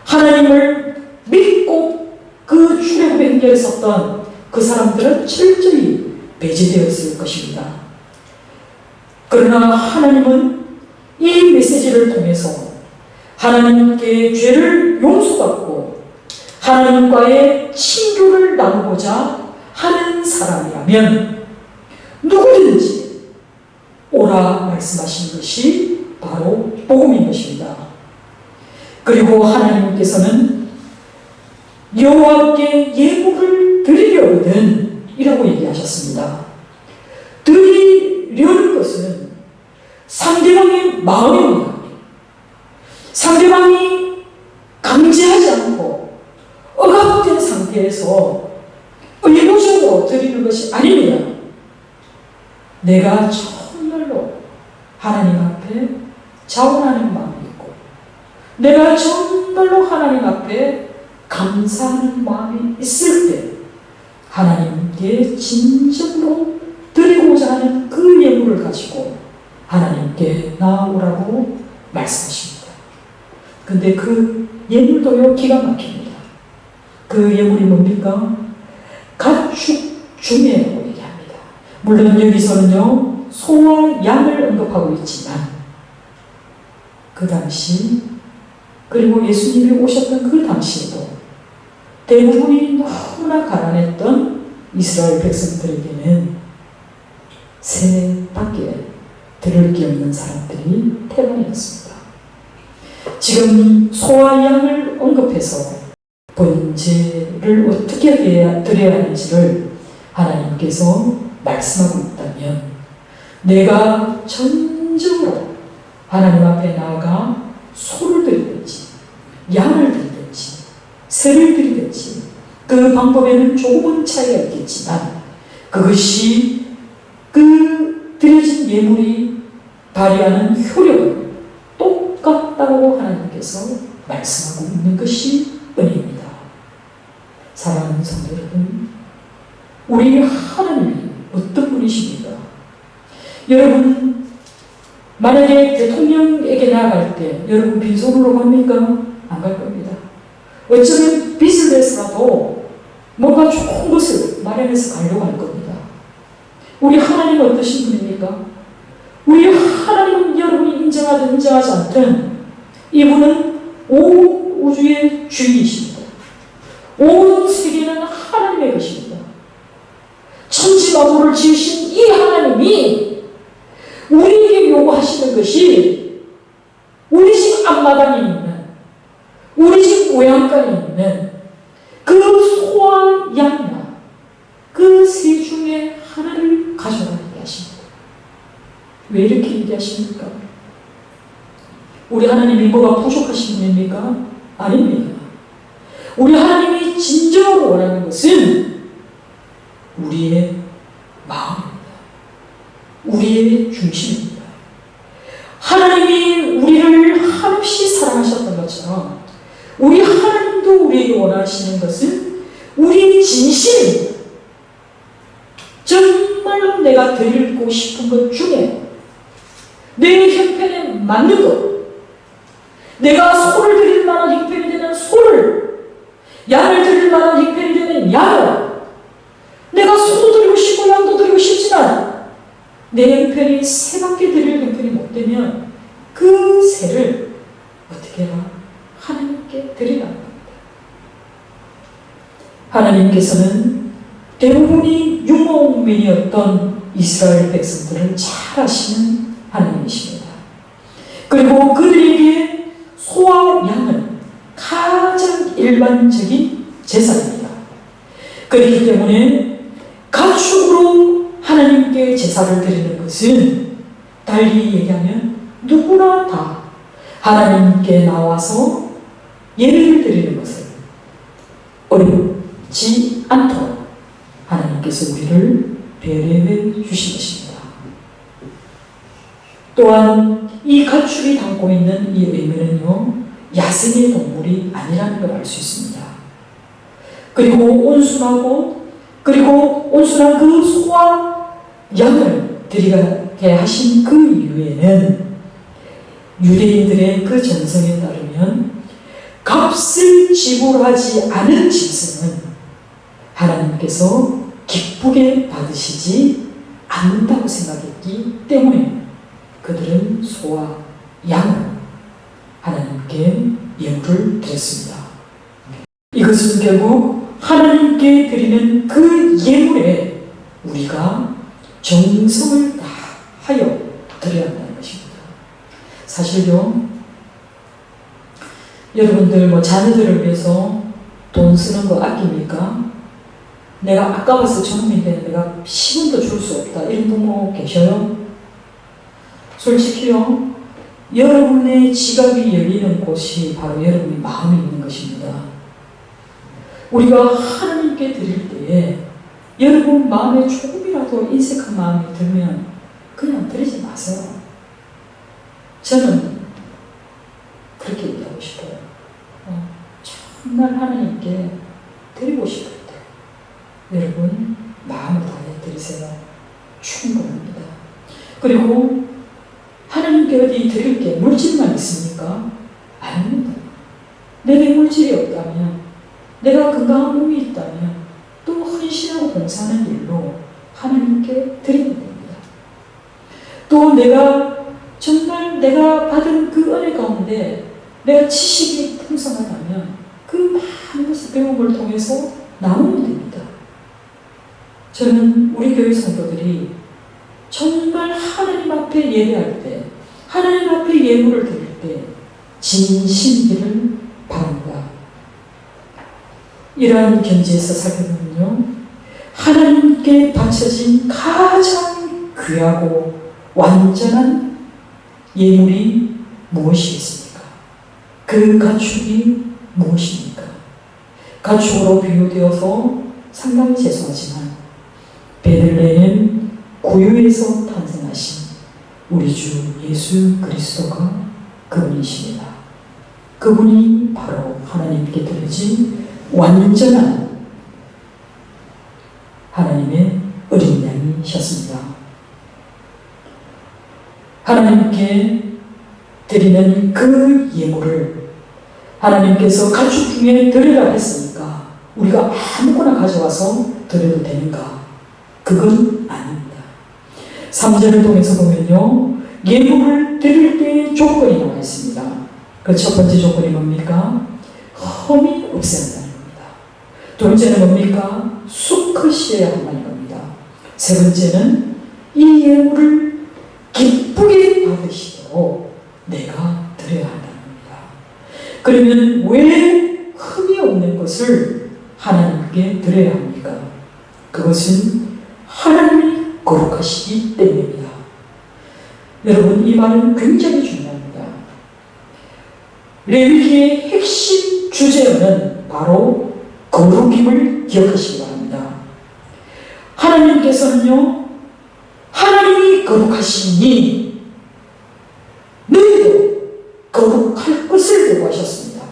하나님을 믿고 그 출애굽의 행렬에 섰던 그 사람들은 철저히 배제되었을 것입니다. 그러나 하나님은 이 메시지를 통해서 하나님께 죄를 용서받고 하나님과의 친교를 나누고자 하는 사람이라면 누구든지 오라 말씀하신 것이 바로 복음인 것입니다. 그리고 하나님께서는 여호와께 예물을 드리려거든 이라고 얘기하셨습니다. 드리려는 것은 상대방의 마음입니다. 상대방이 강제하지 않고 억압된 상태에서 의무적으로 드리는 것이 아닙니다. 내가 정말로 하나님 앞에 자원하는 마음이 있고 내가 정말로 하나님 앞에 감사하는 마음이 있을 때 하나님께 진정으로 드리고자 하는 그 예물을 가지고 하나님께 나아오라고 말씀하십니다. 근데 그 예물도요 기가 막힙니다. 그 예물이 뭡니까? 가축 중에라고 얘기합니다. 물론 여기서는요 소와 양을 언급하고 있지만 그 당시 그리고 예수님이 오셨던 그 당시에도 대부분이 너무나 가난했던 이스라엘 백성들에게는 새밖에 들을 게 없는 사람들이 태반이었습니다. 지금 소와 양을 언급해서 번제를 어떻게 드려야 하는지를 하나님께서 말씀하고 있다면 내가 전적으로 하나님 앞에 나아가 소를 드리든지 양을 드리든지 새를 드리든지 그 방법에는 조금은 차이가 있겠지만 그것이 그 드려진 예물이 발휘하는 효력은 똑같다고 하나님께서 말씀하고 있는 것이 은혜입니다. 사랑하는 성도 여러분, 우리 하나님이 어떤 분이십니까? 여러분 만약에 대통령에게 나아갈 때 여러분 빈손으로 갑니까? 안 갈 겁니다. 어쩌면 비즈니스라도 뭔가 좋은 것을 마련해서 가려고 할 겁니다. 우리 하나님은 어떠신 분입니까? 우리 하나님은 여러분이 인정하든 인정하지 않든 이분은 온 우주의 주인이십니다. 온 세계는 하나님의 것입니다. 천지만물을 지으신 이 하나님이 우리에게 요구하시는 것이 우리 집 앞마당에 있는 우리 집 모양간에 있는 그 소와 양이나 그 새 중에 하나를 가져가게 하십니다. 왜 이렇게 얘기하십니까? 우리 하나님이 뭐가 부족하신 분입니까? 아닙니다. 우리 하나님이 진정으로 원하는 것은 우리의 마음입니다. 우리의 중심입니다. 하나님이 우리를 한없이 사랑하셨던 것처럼 우리 하나님도 우리에게 원하시는 것은 우리의 진심입니다. 정말로 내가 드리고 싶은 것 중에 내 형편에 맞는 것, 내가 소를 드릴 만한 형편이 되는 소를, 양을 드릴 만한 형편이 되는 양을, 내가 소도 드리고 싶고 양도 드리고 싶지만 내 형편이 새밖에 드릴 형편이 못 되면 그 새를 어떻게 해라? 하나님께 드리라는 겁니다. 하나님께서는 대부분이 유목민이었던 이스라엘 백성들을 잘 아시는 하나님이십니다. 그리고 그들에게 소와 양은 가장 일반적인 제사입니다. 그렇기 때문에 가축으로 하나님께 제사를 드리는 것은 달리 얘기하면 누구나 다 하나님께 나와서 예배를 드리는 것을 어렵지 않도록 하나님께서 우리를 배려해 주신 것입니다. 또한 이 가축이 담고 있는 이 의미는요, 야생의 동물이 아니라는 걸 알 수 있습니다. 그리고 온순한 그 소와 양을 드리게 하신 그 이유에는 유대인들의 그 전성에 따르면 값을 지불하지 않은 짐승은 하나님께서 기쁘게 받으시지 않는다고 생각했기 때문에 그들은 소와 양을 하나님께 예물을 드렸습니다. 이것은 결국 하나님께 드리는 그 예물에 우리가 정성을 다하여 드려야 한다는 것입니다. 사실요, 여러분들 자녀들을 위해서 돈 쓰는 거 아낍니까? 내가 아까워서 저놈인데 내가 10원도 줄 수 없다, 이런 부모 계셔요? 솔직히요, 여러분의 지갑이 열리는 곳이 바로 여러분의 마음에 있는 것입니다. 우리가 하나님께 드릴 때에 여러분 마음에 조금이라도 인색한 마음이 들면 그냥 드리지 마세요. 저는 그렇게 얘기하고 싶어요. 정말 하나님께 드리고 싶을 때 여러분 마음을 다해 드리세요. 충분합니다. 그리고 하나님께 어디 드릴 게 물질만 있습니까? 아닙니다. 내게 물질이 없다면, 내가 건강한 몸이 있다면 또 헌신하고 봉사하는 일로 하나님께 드리면 됩니다. 또 정말 내가 받은 그 은혜 가운데 내가 지식이 풍성하다면 그 많은 것을 배움을 통해서 나누면 됩니다. 저는 우리 교회 성도들이 정말 하나님 앞에 예배할 때, 하나님 앞에 예물을 드릴 때 진심기를 바랍니다. 이러한 견지에서 살펴보면요, 하나님께 바쳐진 가장 귀하고 완전한 예물이 무엇이겠습니까? 그 가축이 무엇입니까? 가축으로 비유되어서 상당히 죄송하지만 베들레헴 구유에서 탄생하신 우리 주 예수 그리스도가 그분이십니다. 그분이 바로 하나님께 드려진 완전한 하나님의 어린 양이셨습니다. 하나님께 드리는 그 예물을 하나님께서 가축 중에 드리라 했으니까 우리가 아무거나 가져와서 드려도 되는가? 그건 아닙니다. 3절을 통해서 보면요, 예물을 드릴 때의 조건이 나와 있습니다. 그 첫 번째 조건이 뭡니까? 흠이 없어야 한다는 겁니다. 두 번째는 뭡니까? 수컷이어야 한다는 겁니다. 세 번째는 이 예물을 기쁘게 받으시도록 내가 드려야 한다는 겁니다. 그러면 왜 흠이 없는 것을 하나님께 드려야 합니까? 그것은 하나님이 거룩하시기 때문입니다. 여러분, 이 말은 굉장히 중요합니다. 레위기의 핵심 주제는 바로 거룩임을 기억하시기 바랍니다. 하나님께서는요, 하나님이 거룩하시니 너희도 거룩할 것을 요구하셨습니다.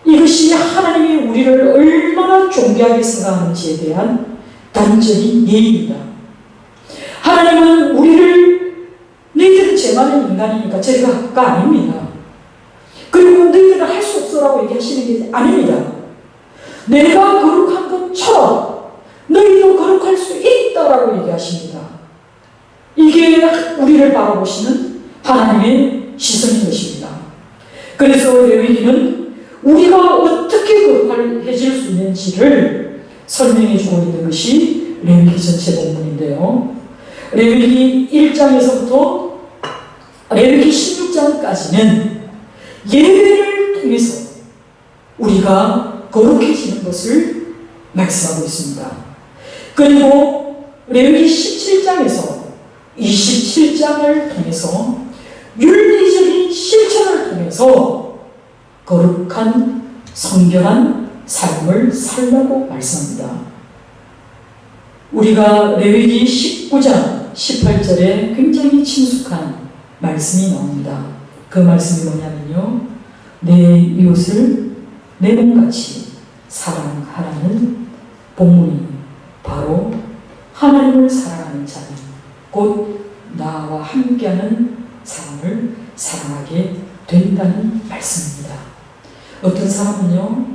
이것이 하나님이 우리를 얼마나 존귀하게 생각하는지에 대한 단적인 예입니다. 하나님은 우리를 너희들은 죄 많은 인간이니까 저리가 아닙니다. 그리고 너희들은 할 수 없어라고 얘기하시는 게 아닙니다. 내가 거룩한 것처럼 너희도 거룩할 수 있다라고 얘기하십니다. 이게 우리를 바라보시는 하나님의 시선인 것입니다. 그래서 레위기는 우리가 어떻게 거룩해질 수 있는지를 설명해 주고 있는 것이 레위기 전체 본문인데요. 레위기 1장에서부터 레위기 16장까지는 예배를 통해서 우리가 거룩해지는 것을 말씀하고 있습니다. 그리고 레위기 17장에서 27장을 통해서 윤리적인 실천을 통해서 거룩한 성결한 삶을 살라고 말씀합니다. 우리가 레위기 19장 18절에 굉장히 친숙한 말씀이 나옵니다. 그 말씀이 뭐냐면요, 내 이웃을 내 몸같이 사랑하라는 본문이 바로 하나님을 사랑하는 자는 곧 나와 함께하는 사람을 사랑하게 된다는 말씀입니다. 어떤 사람은요,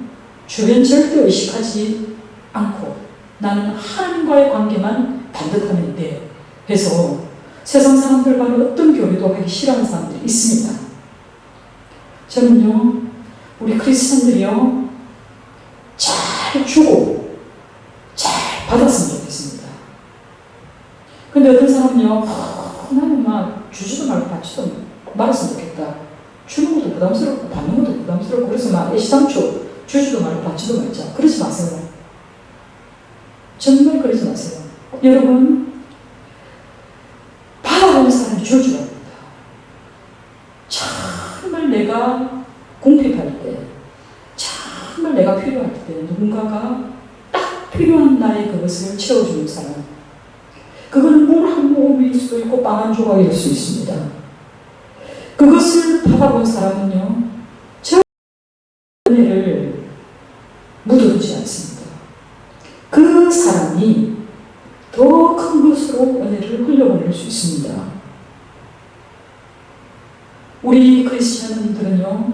주변 절대 의식하지 않고 나는 하나님과의 관계만 반듯하면 돼 해서 세상 사람들과는 어떤 교류도 하기 싫어하는 사람들이 있습니다. 저는요, 우리 크리스천들이요, 잘 주고 잘 받았으면 좋겠습니다. 근데 어떤 사람은요, 나는 막 주지도 말고 받지도 말았으면 좋겠다. 주는 것도 부담스럽고 받는 것도 부담스럽고 그래서 막 애시당초 주지도 말고 받지도 말자. 그러지 마세요. 정말 그러지 마세요. 여러분, 받아보는 사람이 줄 줄 압니다. 정말 내가 궁핍할 때, 정말 내가 필요할 때 누군가가 딱 필요한 나의 그것을 채워주는 사람, 그거는 물 한 모금일 수도 있고 빵 한 조각일 수 있습니다. 그것을 받아본 사람은요, 저 은혜를 묻어두지 않습니다. 그 사람이 더 큰 것으로 은혜를 흘려보낼 수 있습니다. 우리 크리스천들은요,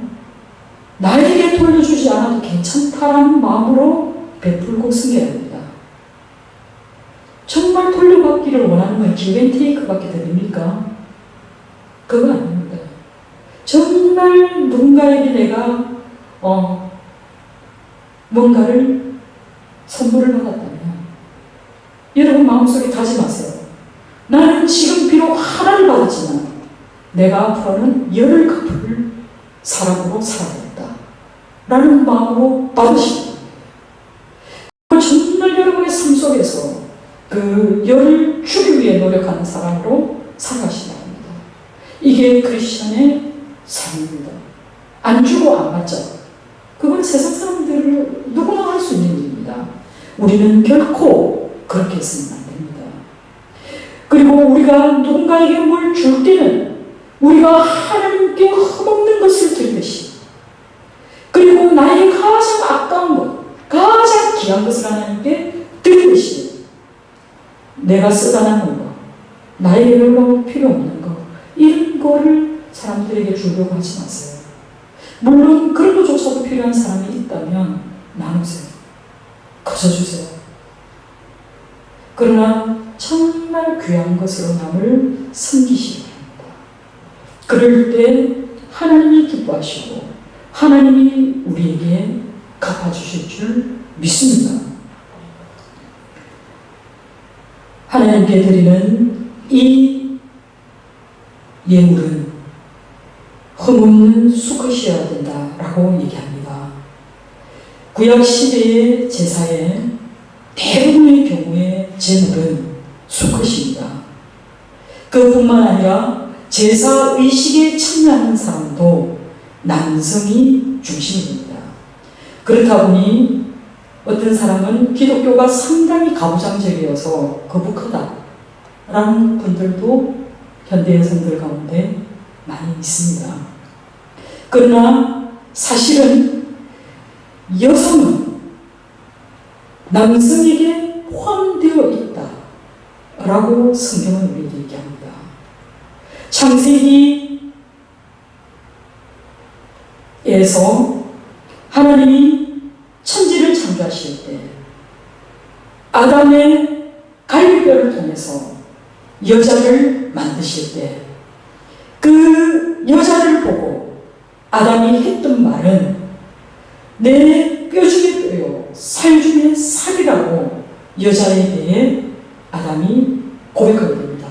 나에게 돌려주지 않아도 괜찮다라는 마음으로 베풀고 승계합니다. 정말 돌려받기를 원하는 건 기브앤테이크밖에 됩니까? 그건 아닙니다. 정말 누군가에게 내가 뭔가를 선물을 받았다면 여러분 마음속에 다짐하세요. 나는 지금 비록 하나를 받았지만 내가 앞으로는 열을 갚을 사람으로 살아야겠다 라는 마음으로 받으시고, 정말 여러분의 삶 속에서 그 열을 주기 위해 노력하는 사람으로 살아가시기 바랍니다. 이게 크리스천의 삶입니다. 안 주고 안 받죠. 그건 세상 사람들을 누구나 할 수 있는 일입니다. 우리는 결코 그렇게 해서는 안 됩니다. 그리고 우리가 누군가에게 뭘 줄 때는 우리가 하나님께 흠없는 것을 드리듯이, 그리고 나의 가장 아까운 것, 가장 귀한 것을 하나님께 드리듯이 내가 쓰다 남은 거, 나에게 별로 필요 없는 거, 이런 거를 사람들에게 주려고 하지 마세요. 물론 그런 것조차도 필요한 사람이 있다면 나누세요. 거저주세요. 그러나 정말 귀한 것으로 남을 섬기시기 바랍니다. 그럴 때 하나님이 기뻐하시고 하나님이 우리에게 갚아주실 줄 믿습니다. 하나님께 드리는 이 예물은 흠없는 수컷이어야 된다라고 얘기합니다. 구약시대의 제사에 대부분의 경우에 제물은 수컷입니다. 그뿐만 아니라 제사 의식에 참여하는 사람도 남성이 중심입니다. 그렇다 보니 어떤 사람은 기독교가 상당히 가부장적이어서 거북하다라는 분들도 현대 여성들 가운데 많이 있습니다. 그러나 사실은 여성은 남성에게 포함되어 있다라고 성경은 우리에게 얘기합니다. 창세기에서 하나님이 천지를 창조하실 때 아담의 갈비뼈를 통해서 여자를 만드실 때 그 여자를 보고 아담이 했던 말은 내 뼈 중에 뼈요 살 중에 살이라고 여자에 대해 아담이 고백하게 됩니다.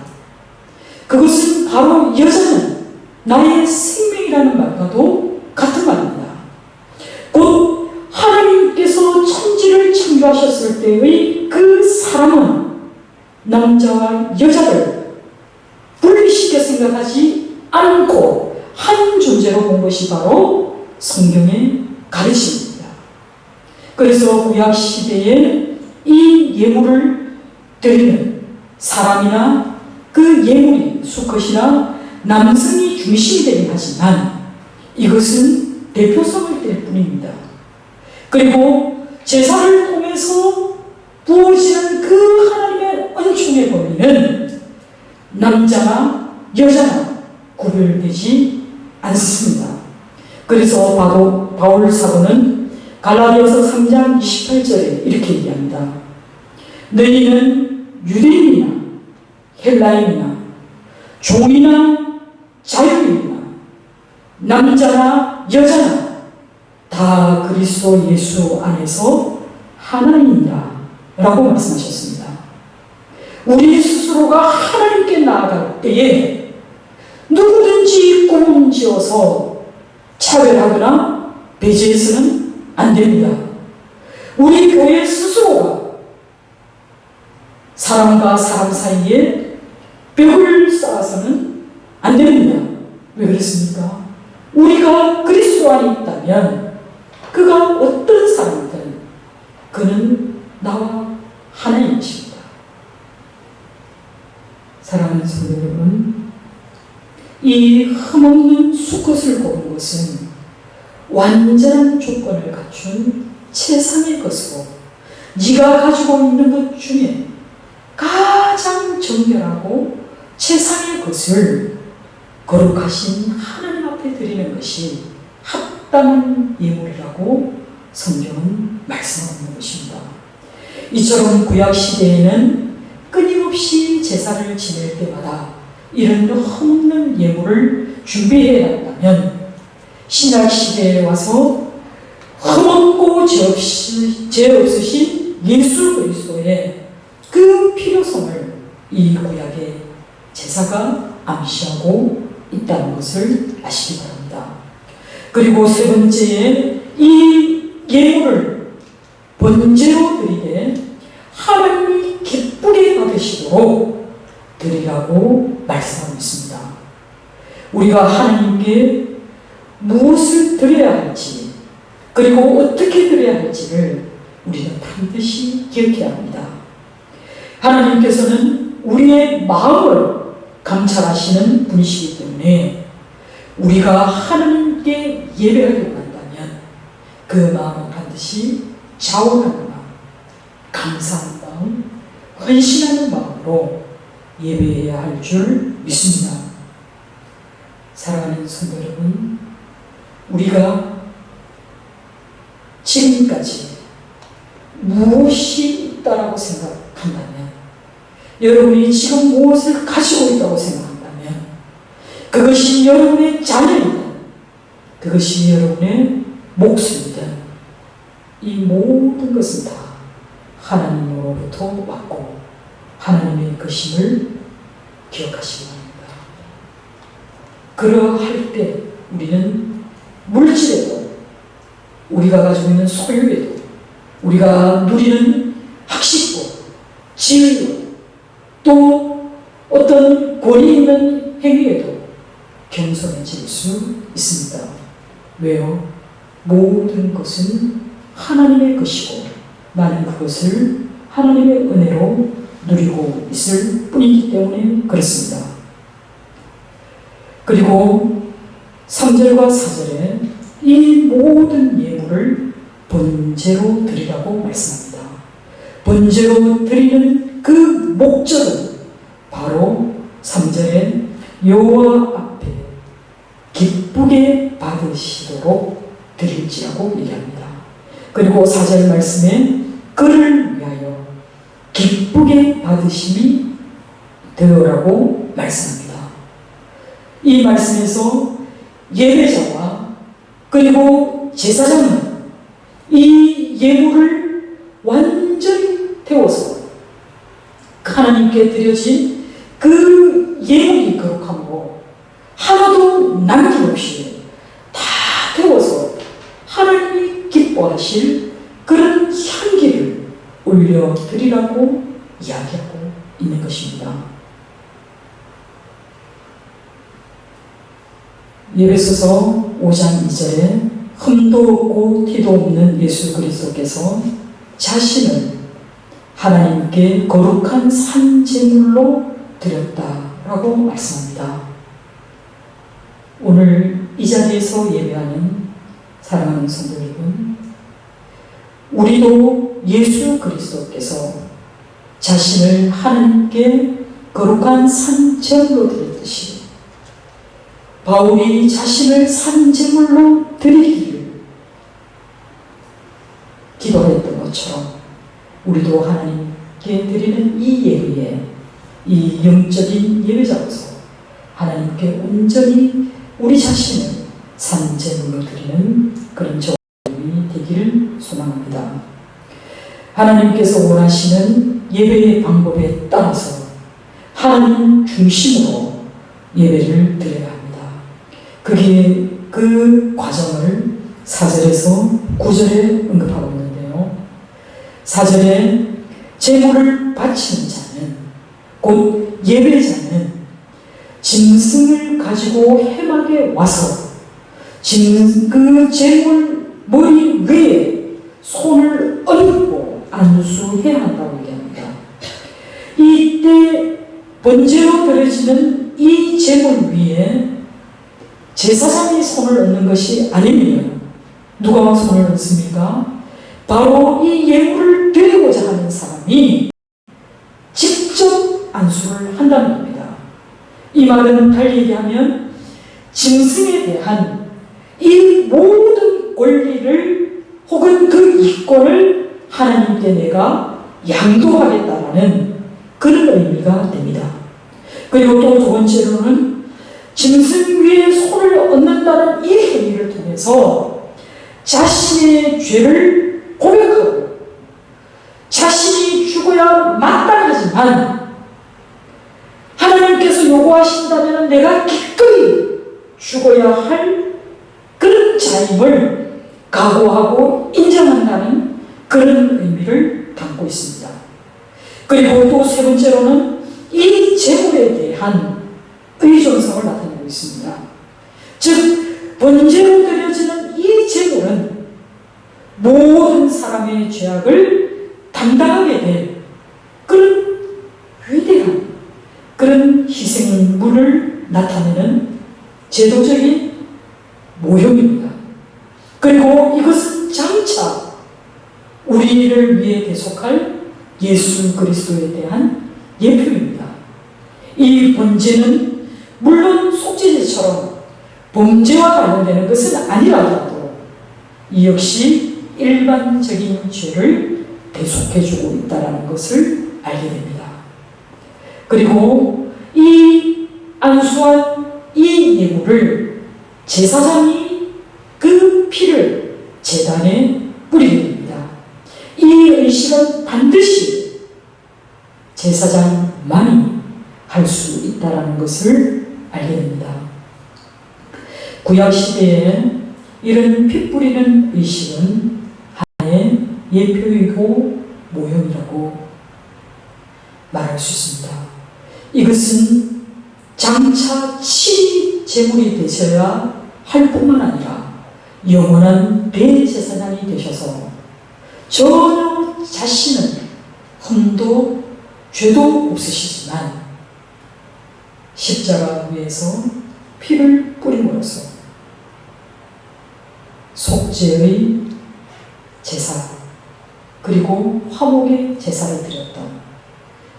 바로 여자는 나의 생명이라는 말과도 같은 말입니다. 곧 하나님께서 천지를 창조하셨을 때의 그 사람은 남자와 여자를 분리시켜 생각하지 않고 한 존재로 본 것이 바로 성경의 가르침입니다. 그래서 구약 시대에 이 예물을 드리는 사람이나 그 예물이 수컷이나 남성이 중심이 되긴 하지만 이것은 대표성을 뗄 뿐입니다. 그리고 제사를 통해서 부어지는 그 하나님의 은총의 범위는 남자나 여자나 구별되지 않습니다. 그래서 바울 사도는 갈라디아서 3장 28절에 이렇게 얘기합니다. 너희는 유대인이나 헬라인이나 종이나 자유인이나 남자나 여자나 다 그리스도 예수 안에서 하나님이라 라고 말씀하셨습니다. 우리 스스로가 하나님께 나아갈 때에 누구든지 구분지어서 차별하거나 배제해서는 안 됩니다. 우리 교회 스스로가 사람과 사람 사이에 벽을 쌓아서는 안 됩니다. 왜 그렇습니까? 우리가 그리스도 안에 있다면 그가 어떤 사람이든 그는 나와 하나님이십니다. 사랑하는 성도 여러분, 이 흠없는 수컷을 고른 것은 완전한 조건을 갖춘 최상의 것으로 네가 가지고 있는 것 중에 가장 정결하고 최상의 것을 거룩하신 하나님 앞에 드리는 것이 합당한 예물이라고 성경은 말씀하는 것입니다. 이처럼 구약시대에는 끊임없이 제사를 지낼 때마다 이런 흠없는 예물을 준비해야 한다면 신약시대에 와서 흠없고 죄 없으신 예수 그리스도의 그 필요성을 이 구약의 제사가 암시하고 있다는 것을 아시기 바랍니다. 그리고 세 번째에 이 예물을 번제로 드리되 하나님이 기쁘게 받으시도록 드리라고 말씀하고 있습니다. 우리가 하나님께 무엇을 드려야 할지 그리고 어떻게 드려야 할지를 우리는 반드시 기억해야 합니다. 하나님께서는 우리의 마음을 감찰하시는 분이시기 때문에 우리가 하나님께 예배하려고 한다면 그 마음은 반드시 자원하는 마음, 감사하는 마음, 헌신하는 마음으로 예배해야 할 줄 믿습니다. 사랑하는 성도 여러분, 우리가 지금까지 무엇이 있다라고 생각한다면, 여러분이 지금 무엇을 가지고 있다고 생각한다면 그것이 여러분의 자녀이든 그것이 여러분의 목숨이든 이 모든 것은 다 하나님으로부터 왔고 하나님의 것임을 기억하시기 바랍니다. 그러할 때 우리는 물질에도 우리가 가지고 있는 소유에도 우리가 누리는 학식도 지위도 또 어떤 권위 있는 행위에도 겸손해질 수 있습니다. 왜요? 모든 것은 하나님의 것이고 나는 그것을 하나님의 은혜로 누리고 있을 뿐이기 때문에 그렇습니다. 그리고 3절과 4절에 이 모든 예물을 번제로 드리라고 말씀합니다. 번제로 드리는 그 목적은 바로 3절에 여호와 앞에 기쁘게 받으시도록 드릴지라고 얘기합니다. 그리고 4절 말씀에 그를 위하여 기쁘게 받으심이 되어라고 말씀합니다. 이 말씀에서 예배자와 그리고 제사장은 이 예물을 완전히 태워서 하나님께 드려진 그 예물이 거룩함으로 없이 다 태워서 하나님이 기뻐하실 그런 향기를 올려드리라고 이야기하고 있는 것입니다. 에베소서 5장 2절에 흠도 없고 티도 없는 예수 그리스도께서 자신을 하나님께 거룩한 산 제물로 드렸다라고 말씀합니다. 오늘 이 자리에서 예배하는 사랑하는 성도 여러분, 우리도 예수 그리스도께서 자신을 하나님께 거룩한 산 제물로 드렸듯이 바울이 자신을 산 제물로 드리기를 기도했던 것처럼 우리도 하나님께 드리는 이 예배에, 이 영적인 예배자로서 하나님께 온전히 우리 자신을 산 제물로 드리는 그런 저희 되기를 소망합니다. 하나님께서 원하시는 예배의 방법에 따라서 하나님 중심으로 예배를 드려야 합니다. 그 과정을 4절에서 9절에 언급하고 있는데요. 4절에 제물을 바치는 자는, 곧 예배자는 짐승을 가지고 회막에 와서 그 제물 머리 위에 손을 얹고 안수해야 한다고 얘기합니다. 이때 번제로 드려지는 이 제물 위에 제사장이 손을 얹는 것이 아니면 누가 손을 얹습니까? 바로 이 예물을 드리고자 하는 사람이 직접 안수를 한다는 겁니다. 이 말은 달리 얘기하면 짐승에 대한 이 모든 권리를 혹은 그 이권을 하나님께 내가 양도하겠다라는 그런 의미가 됩니다. 그리고 또 두 번째로는 짐승 위에 손을 얹는다는 이 행위를 통해서 자신의 죄를 고백하고 자신이 죽어야 마땅하지만 하나님께서 요구하신다면 내가 기꺼이 죽어야 할 그런 자임을 각오하고 인정한다는 그런 의미를 담고 있습니다. 그리고 또 세 번째로는 이 제물에 대한 의존성을 나타내고 있습니다. 즉 번제로 드려지는 이 제물은 모든 사람의 죄악을 담당하게 될 그런 위대한 그런 희생물을 나타내는 제도적인 모형입니다. 그리고 이것은 장차 우리를 위해 대속할 예수 그리스도에 대한 예표입니다. 이 번제는 물론 속죄제처럼 범죄와 관련되는 것은 아니라도 이 역시 일반적인 죄를 대속해주고 있다는 것을 알게 됩니다. 그리고 이 안수한 이 예물을 제사장이 그 피를 제단에 뿌리게 됩니다. 이 의식은 반드시 제사장만이 할 수 있다는 것을 알게 됩니다. 구약시대에 이런 피 뿌리는 의식은 하나의 예표이고 모형이라고 말할 수 있습니다. 이것은 장차 친히 제물이 되셔야 할 뿐만 아니라 영원한 대제사장이 되셔서 전혀 자신은 흠도 죄도 없으시지만 십자가 위에서 피를 뿌림으로써 속죄의 제사 그리고 화목의 제사를 드렸던,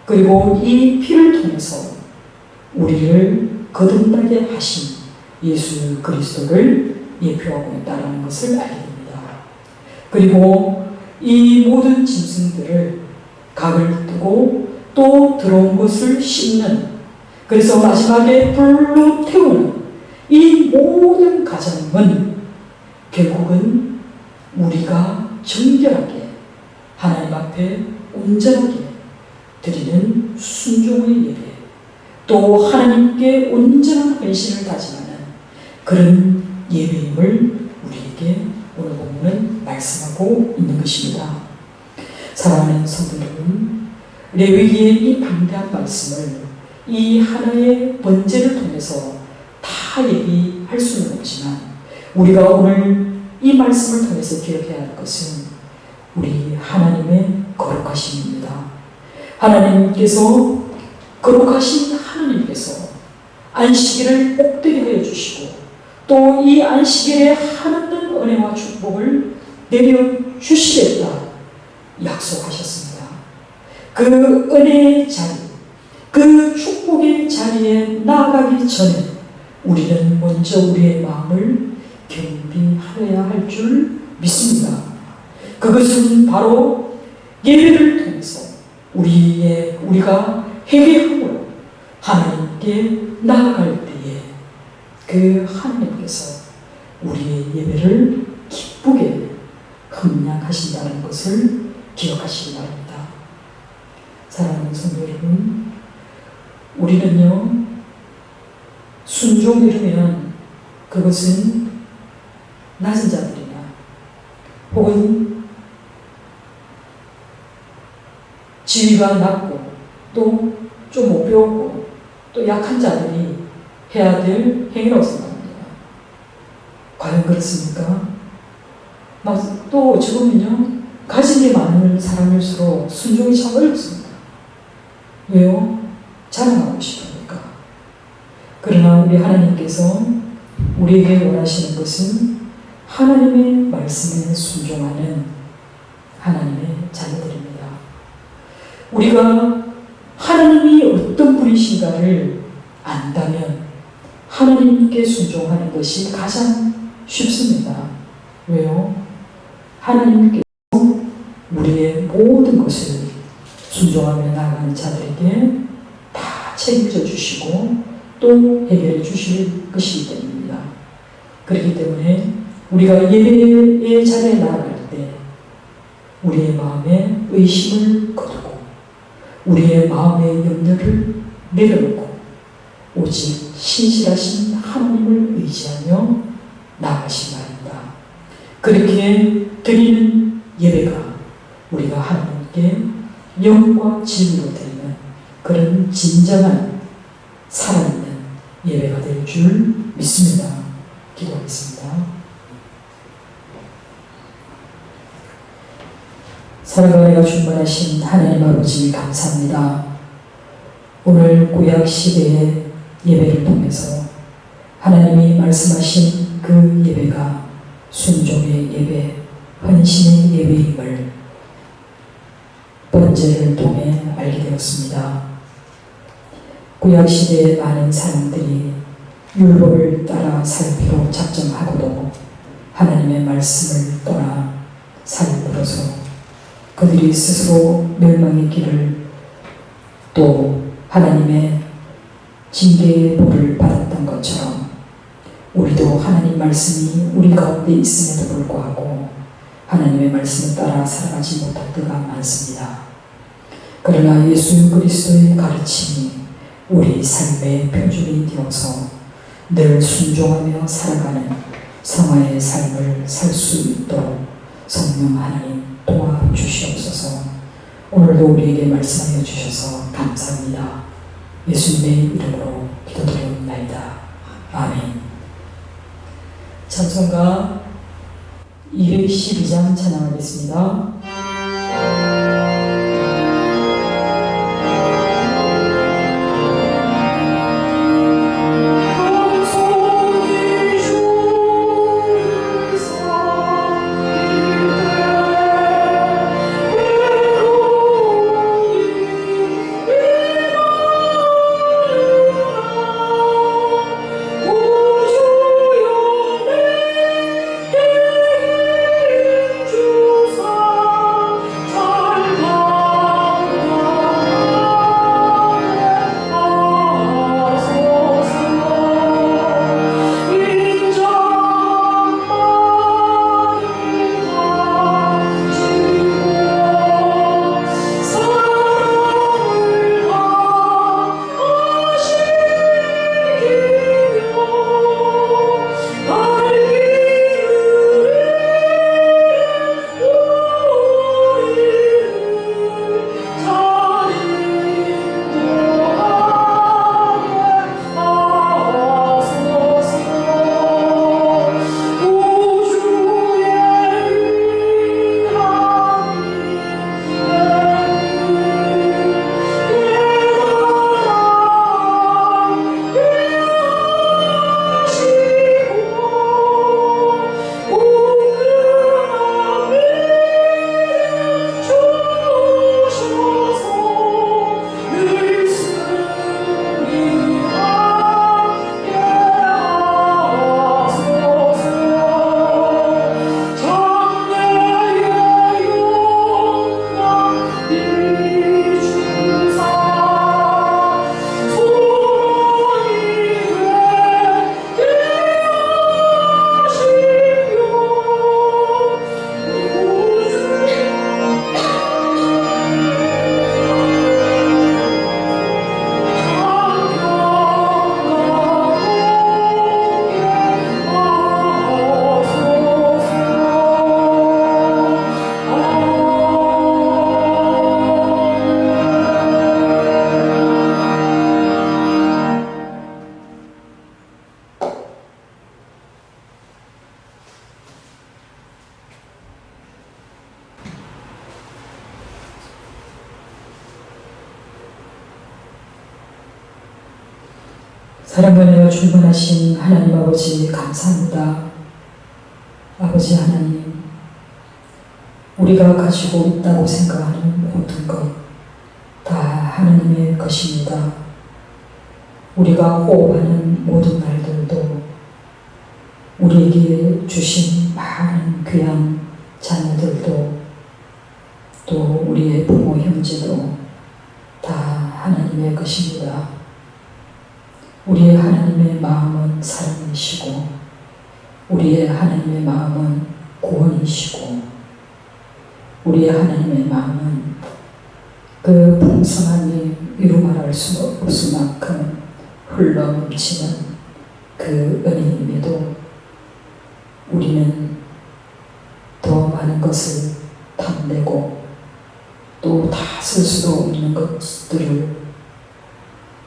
그리고 이 피를 통해서 우리를 거듭나게 하신 예수 그리스도를 예표하고 있다는 것을 알게 됩니다. 그리고 이 모든 짐승들을 각을 뜨고 또 들어온 것을 씹는, 그래서 마지막에 불로 태우는 이 모든 과정은 결국은 우리가 정결하게 하나님 앞에 온전하게 드리는 순종의 예배, 또 하나님께 온전한 헌신을 다짐하는 그런 예배임을 우리에게 오늘 본문은 말씀하고 있는 것입니다. 사랑하는 성도 여러분, 레위기의 이 방대한 말씀을 이 하나의 번제를 통해서 다 얘기할 수는 없지만 우리가 오늘 이 말씀을 통해서 기억해야 할 것은 우리 하나님의 거룩하심입니다. 하나님께서 거룩하신 하나님께서 안식일을 복되게 하여 주시고 또 이 안식일에 하나님 은혜와 축복을 내려 주시겠다 약속하셨습니다. 그 은혜의 자리, 그 축복의 자리에 나아가기 전에 우리는 먼저 우리의 마음을 겸비하여야 할 줄 믿습니다. 그것은 바로 예배를 통해서 우리가 회개함으로 하나님께 나아갈 때에 그 하나님께서 우리의 예배를 기쁘게 흥량하신다는 것을 기억하시기 바랍니다. 사랑하는 성도 여러분, 우리는요 순종이라면 그것은 낮은 자들이나 혹은 지위가 낮고 또 좀 못 배웠고 또 약한 자들이 해야 될 행위라고 생각합니다. 과연 그렇습니까? 또 지금은요 가진 게 많은 사람일수록 순종이 참 어렵습니다. 왜요? 자랑하고 싶으니까. 그러나 우리 하나님께서 우리에게 원하시는 것은 하나님의 말씀에 순종하는 하나님의 자녀들입니다. 우리가 하나님이 어떤 분이신가를 안다면 하나님께 순종하는 것이 가장 쉽습니다. 왜요? 하나님께서 우리의 모든 것을 순종하며 나아가는 자들에게 다 책임져 주시고 또 해결해 주실 것이기 때문입니다. 그렇기 때문에 우리가 예배의 자리에 나아갈 때 우리의 마음에 의심을 거두고 우리의 마음의 염려를 내려놓고 오직 신실하신 하나님을 의지하며 나아가시 바랍니다. 그렇게 드리는 예배가 우리가 하나님께 영과 진리로 드리는 그런 진정한 살아있는 예배가 될 줄 믿습니다. 기도하겠습니다. 사랑과 은혜가 충만하신 하나님 아버지 감사합니다. 오늘 구약 시대의 예배를 통해서 하나님이 말씀하신 그 예배가 순종의 예배, 헌신의 예배임을 번제를 통해 알게 되었습니다. 구약 시대의 많은 사람들이 율법을 따라 살기로 작정하고도 하나님의 말씀을 떠나 살므로서 그들이 스스로 멸망의 길을 또 하나님의 징계의 벌을 받았던 것처럼 우리도 하나님 말씀이 우리 가운데 있음에도 불구하고 하나님의 말씀을 따라 살아가지 못할 때가 많습니다. 그러나 예수 그리스도의 가르침이 우리 삶의 표준이 되어서 늘 순종하며 살아가는 성화의 삶을 살 수 있도록 성령 하나님 도와주시옵소서. 오늘도 우리에게 말씀하여 주셔서 감사합니다. 예수님의 이름으로 기도드리옵나이다. 아멘. 찬송가 212장 찬양하겠습니다. 주사 사랑과 충만하신 하나님 아버지 감사합니다. 아버지 하나님, 우리가 가지고 있다고 생각하는 모든 것 다 하나님의 것입니다. 우리가 호흡하는 모든 날들도 우리에게 주신 많은 귀한 자녀들도 또 우리의 부모 형제도 다 하나님의 것입니다. 우리의 하나님의 마음은 사랑이시고 우리의 하나님의 마음은 구원이시고 우리의 하나님의 마음은 그 풍성함이 이루 말할 수 없을 만큼 흘러넘치는 그 은혜임에도 우리는 더 많은 것을 탐내고 또 다 쓸 수도 없는 것들을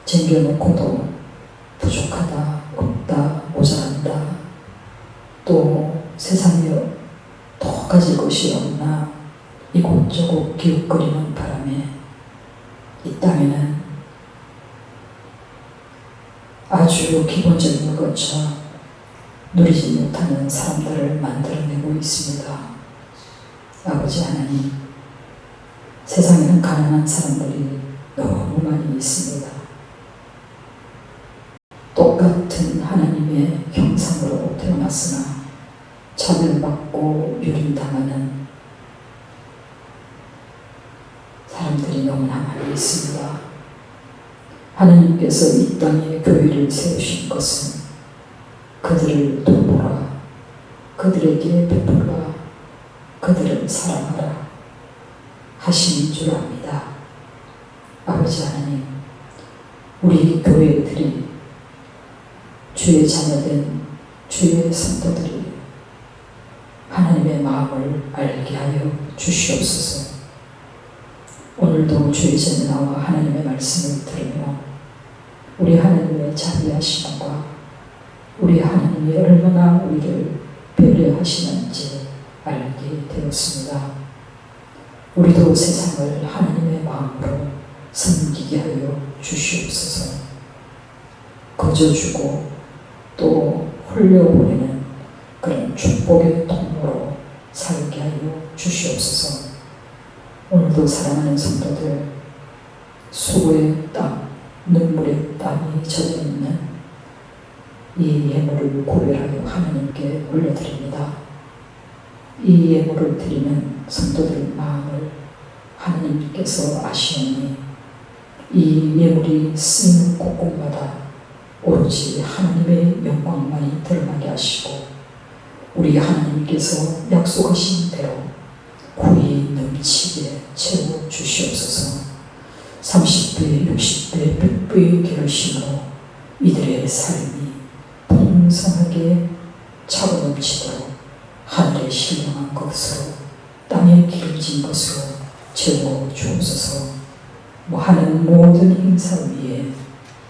쟁겨놓고도 부족하다, 없다, 모자란다, 또 세상에 더 가질 것이 없나 이곳저곳 기웃거리는 바람에 이 땅에는 아주 기본적인 것처럼 누리지 못하는 사람들을 만들어내고 있습니다. 아버지 하나님, 세상에는 가난한 사람들이 너무 많이 있습니다. 똑같은 하나님의 형상으로 태어났으나 차별받고 유린당하는 사람들이 너무나 많이 있습니다. 하나님께서 이 땅에 교회를 세우신 것은 그들을 돌보라, 그들에게 베풀라, 그들을 사랑하라 하심인 줄 압니다. 아버지 하나님, 우리 교회들이 주의 자녀된 주의 성도들이 하나님의 마음을 알게 하여 주시옵소서. 오늘도 주의 전에 나와 하나님의 말씀을 들으며 우리 하나님의 자비하심과 우리 하나님이 얼마나 우리를 배려하시는지 알게 되었습니다. 우리도 세상을 하나님의 마음으로 섬기게 하여 주시옵소서. 거저주고 또 흘려보내는 그런 축복의 통로로 살게 하여 주시옵소서. 오늘도 사랑하는 성도들, 수고의 땀, 눈물의 땀이 젖어있는 이 예물을 구별하여 하나님께 올려드립니다. 이 예물을 드리는 성도들의 마음을 하나님께서 아시오니 이 예물이 쓰이는 곳곳마다 오로지 하나님의 영광만이 드러나게 하시고 우리 하나님께서 약속하신 대로 구이 넘치게 채워 주시옵소서. 30배, 60배, 100배의 결심으로 이들의 삶이 풍성하게 차고 넘치도록 하늘에 신령한 것으로 땅에 기름진 것으로 채워 주옵소서. 하는 모든 행사 위에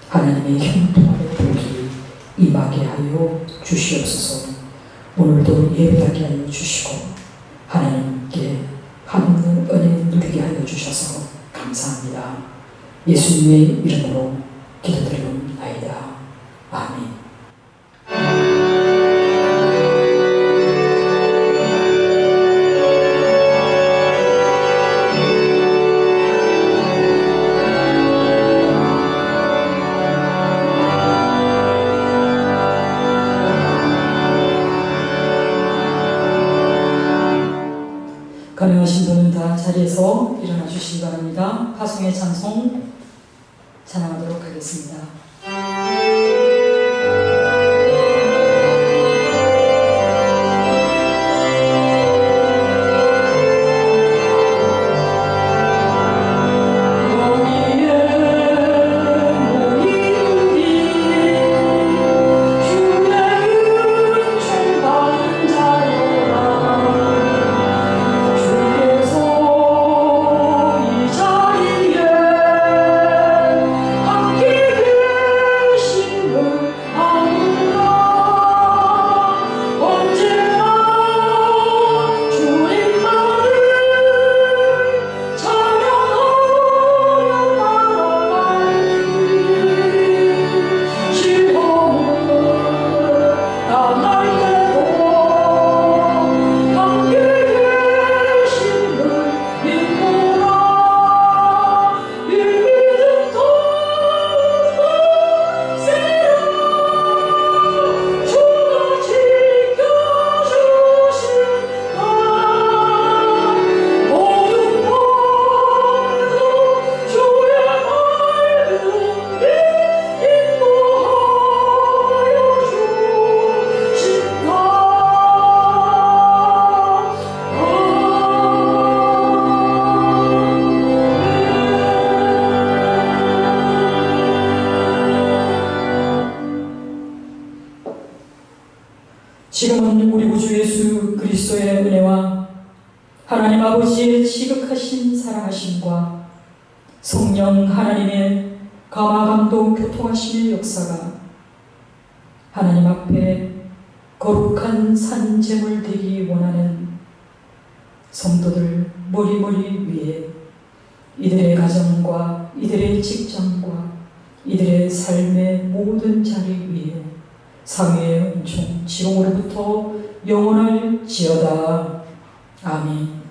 하나님의 형통함의 복이 임하게 하여 주시옵소서. 오늘도 예배하게 하여 주시고 하나님께 한없는 은혜 누리게 하여 주셔서 감사합니다. 예수님의 이름으로 기도드리옵나이다. 아멘. 가능하신 분은 다 자리에서 일어나 주시기 바랍니다. 파송의 찬송 찬양하도록 하겠습니다. 함께 지극하시던 우리 구주 예수 그리스도의 은혜와 하나님 아버지의 지극하신 사랑하심과 성령 하나님의 감화감동 교통하심의 역사가 하나님 앞에 거룩한 산제물 되기 원하는 성도들 머리머리 위에 이들의 가정과 이들의 직장과 이들의 삶의 모든 자리 위에 상위의 은총 지금으로부터 영원할지어다. 아멘.